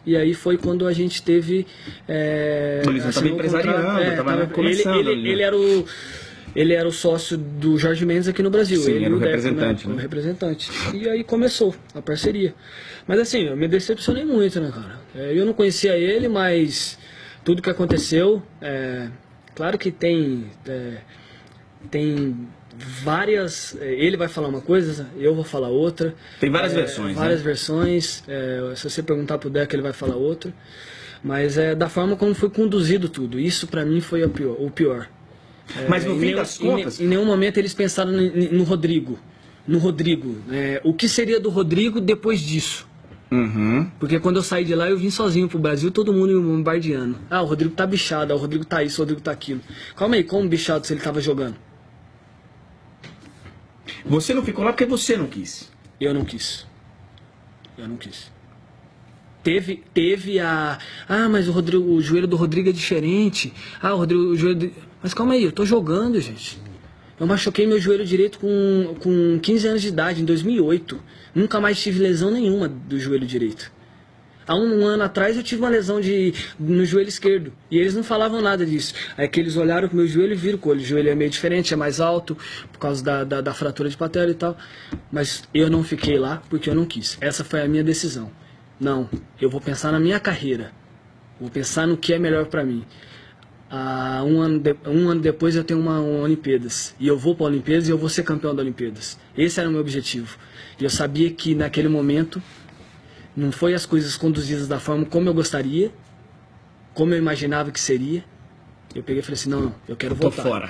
E aí foi quando a gente teve... Ele estava empresariando, estava começando. Ele era o sócio do Jorge Mendes aqui no Brasil. Sim, ele era o Deco, representante. O representante. E aí começou a parceria. Mas assim, eu me decepcionei muito, né, cara? Eu não conhecia ele, mas tudo que aconteceu... claro que tem várias... Ele vai falar uma coisa, eu vou falar outra. Tem várias versões, várias versões. Se você perguntar pro Deco, ele vai falar outra. Mas da forma como foi conduzido tudo. Isso pra mim foi o pior. Mas no fim das contas... Em nenhum momento eles pensaram no Rodrigo. O que seria do Rodrigo depois disso? Porque quando eu saí de lá, eu vim sozinho pro Brasil, todo mundo me bombardeando. O Rodrigo tá bichado, o Rodrigo tá isso, o Rodrigo tá aquilo. Calma aí, como bichado se ele tava jogando? Você não ficou lá porque você não quis? Eu não quis. Teve mas o joelho do Rodrigo é diferente. O joelho... Mas calma aí, eu tô jogando, gente. Eu machuquei meu joelho direito com 15 anos de idade, em 2008. Nunca mais tive lesão nenhuma do joelho direito. Há um ano atrás eu tive uma lesão no joelho esquerdo. E eles não falavam nada disso. Aí que eles olharam pro meu joelho e viram que o joelho é meio diferente, é mais alto, por causa da fratura de patela e tal. Mas eu não fiquei lá porque eu não quis. Essa foi a minha decisão. Não, eu vou pensar na minha carreira. Vou pensar no que é melhor pra mim. Um ano depois eu tenho uma Olimpíadas. E eu vou para a Olimpíadas e eu vou ser campeão da Olimpíadas. Esse era o meu objetivo. E eu sabia que naquele momento não foi as coisas conduzidas da forma como eu gostaria, como eu imaginava que seria. Eu peguei e falei assim, não, eu quero voltar. Tô fora.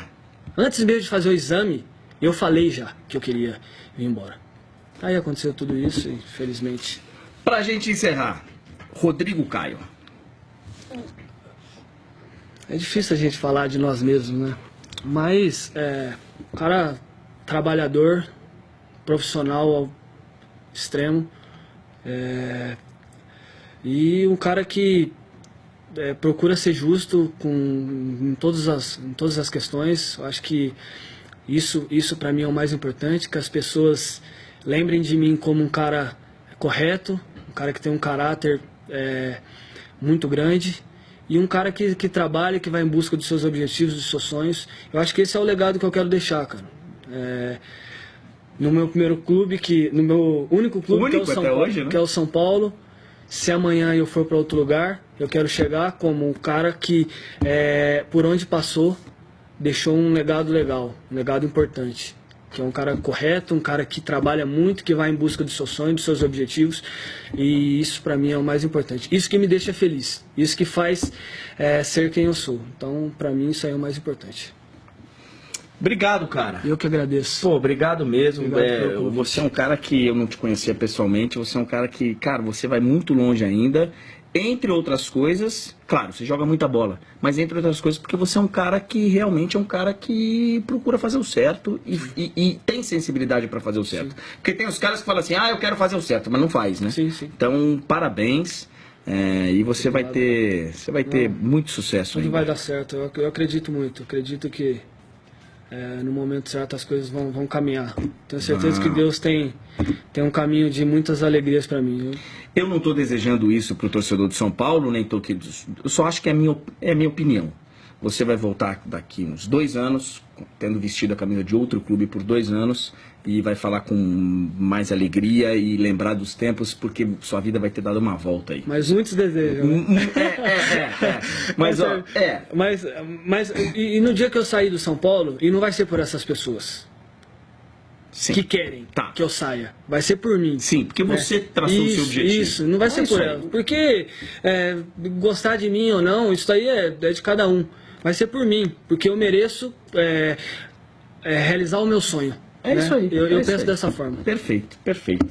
Antes mesmo de fazer o exame, eu falei já que eu queria ir embora. Aí aconteceu tudo isso, infelizmente. Pra gente encerrar, Rodrigo Caio. É difícil a gente falar de nós mesmos, né? Mas, um cara trabalhador, profissional ao extremo, e um cara que procura ser justo em todas as questões. Eu acho que isso para mim é o mais importante, que as pessoas lembrem de mim como um cara correto, um cara que tem um caráter muito grande, e um cara que trabalha, que vai em busca dos seus objetivos, dos seus sonhos. Eu acho que esse é o legado que eu quero deixar, cara. No meu primeiro clube, no meu único clube, que é o São Paulo, hoje, né? Que é o São Paulo. Se amanhã eu for para outro lugar, eu quero chegar como um cara que, por onde passou, deixou um legado legal, um legado importante. Que é um cara correto, um cara que trabalha muito, que vai em busca dos seus sonhos, dos seus objetivos. E isso para mim é o mais importante. Isso que me deixa feliz. Isso que faz ser quem eu sou. Então, para mim, isso aí é o mais importante. Obrigado, cara. Eu que agradeço. Pô, obrigado mesmo. Obrigado você é um cara que eu não te conhecia pessoalmente, você é um cara que, cara, você vai muito longe ainda. Entre outras coisas, claro, você joga muita bola, mas entre outras coisas porque você é um cara que realmente é um cara que procura fazer o certo e tem sensibilidade para fazer o certo. Sim. Porque tem os caras que falam assim, eu quero fazer o certo, mas não faz, né? Sim, sim. Então, parabéns. E você vai ter muito sucesso ainda. Tudo vai dar certo, eu acredito muito, acredito que no momento certo as coisas vão caminhar. Tenho certeza que Deus tem um caminho de muitas alegrias para mim. Eu não estou desejando isso para o torcedor de São Paulo, nem tô aqui. Eu só acho que é a minha opinião. Você vai voltar daqui uns 2 anos, tendo vestido a camisa de outro clube por 2 anos, e vai falar com mais alegria e lembrar dos tempos, porque sua vida vai ter dado uma volta aí. Mas muitos desejam, né? Mas no dia que eu sair do São Paulo, e não vai ser por essas pessoas. Sim. Que querem que eu saia. Vai ser por mim. Sim, porque você traçou o seu objetivo. Isso, não vai ser por elas. Porque gostar de mim ou não, isso aí é de cada um. Vai ser por mim, porque eu mereço realizar o meu sonho. Isso aí. Eu penso dessa forma. Perfeito, perfeito.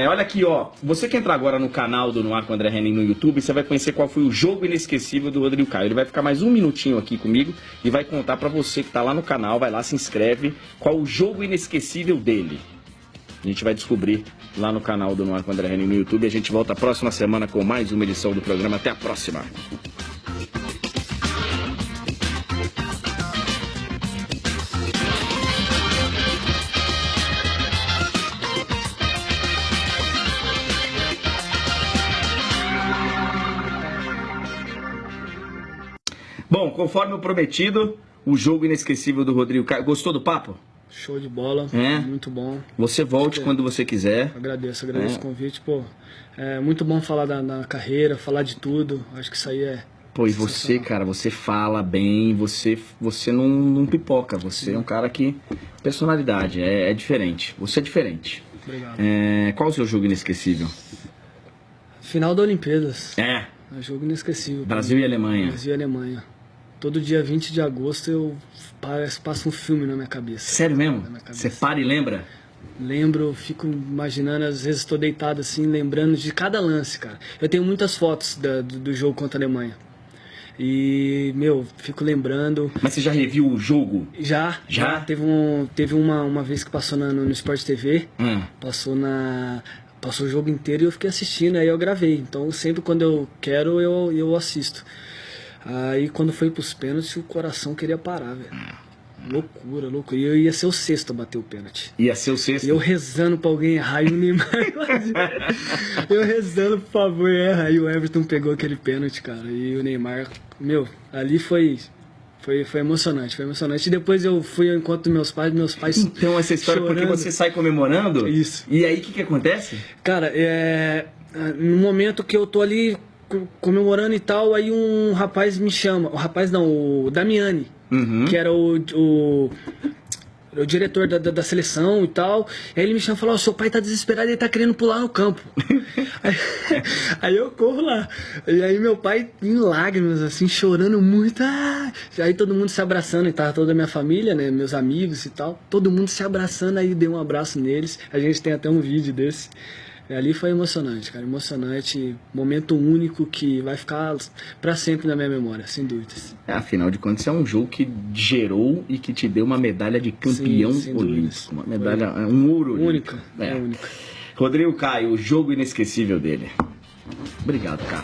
Olha aqui, ó. Você que entrar agora no canal do No Ar com o André Henning no YouTube, você vai conhecer qual foi o jogo inesquecível do Rodrigo Caio. Ele vai ficar mais 1 minutinho aqui comigo e vai contar pra você que tá lá no canal, vai lá, se inscreve, qual o jogo inesquecível dele. A gente vai descobrir lá no canal do No Ar com o André Henning no YouTube. A gente volta a próxima semana com mais uma edição do programa. Até a próxima. Bom, conforme o prometido, o jogo inesquecível do Rodrigo Caio. Gostou do papo? Show de bola, muito bom. Você volte quando você quiser. Agradeço o convite. Pô, é muito bom falar da carreira, falar de tudo. Acho que isso aí é... Pô, e você, cara, você fala bem, você não pipoca. Você é um cara que... Personalidade, é diferente. Você é diferente. Obrigado. Qual o seu jogo inesquecível? Final da Olimpíadas. É jogo inesquecível. Brasil e Alemanha. Brasil e Alemanha. Todo dia 20 de agosto passa um filme na minha cabeça. Sério mesmo? Você para e lembra? Lembro, fico imaginando, às vezes estou deitado assim, lembrando de cada lance, cara. Eu tenho muitas fotos do jogo contra a Alemanha. E, fico lembrando. Mas você já reviu o jogo? Já. Teve uma vez que passou no Sport TV. Passou o jogo inteiro e eu fiquei assistindo, aí eu gravei. Então sempre quando eu quero, eu assisto. Aí quando foi pros pênaltis, o coração queria parar, velho. Loucura. E eu ia ser o sexto a bater o pênalti. Ia ser o sexto? E eu rezando pra alguém errar e o Neymar... eu rezando, por favor, erra. Aí o Everton pegou aquele pênalti, cara. E o Neymar... ali foi emocionante, E depois eu fui ao encontro dos meus pais Então essa história, chorando. Porque você sai comemorando? Isso. E aí o que acontece? Cara, no momento que eu tô ali comemorando e tal, aí um rapaz me chama. O rapaz não, o Damiani. Que era o o diretor da seleção e tal. Aí ele me chama e falou: seu pai tá desesperado, ele tá querendo pular no campo. aí eu corro lá. E aí meu pai em lágrimas, assim, chorando muito. Aí todo mundo se abraçando, e tava toda a minha família, né? Meus amigos e tal. Todo mundo se abraçando, aí dei um abraço neles. A gente tem até um vídeo desse. Ali foi emocionante, cara, emocionante, momento único que vai ficar pra sempre na minha memória, sem dúvidas. Afinal de contas, é um jogo que gerou e que te deu uma medalha de campeão olímpico, uma medalha, um ouro olímpico. Única. Rodrigo Caio, o jogo inesquecível dele. Obrigado, cara.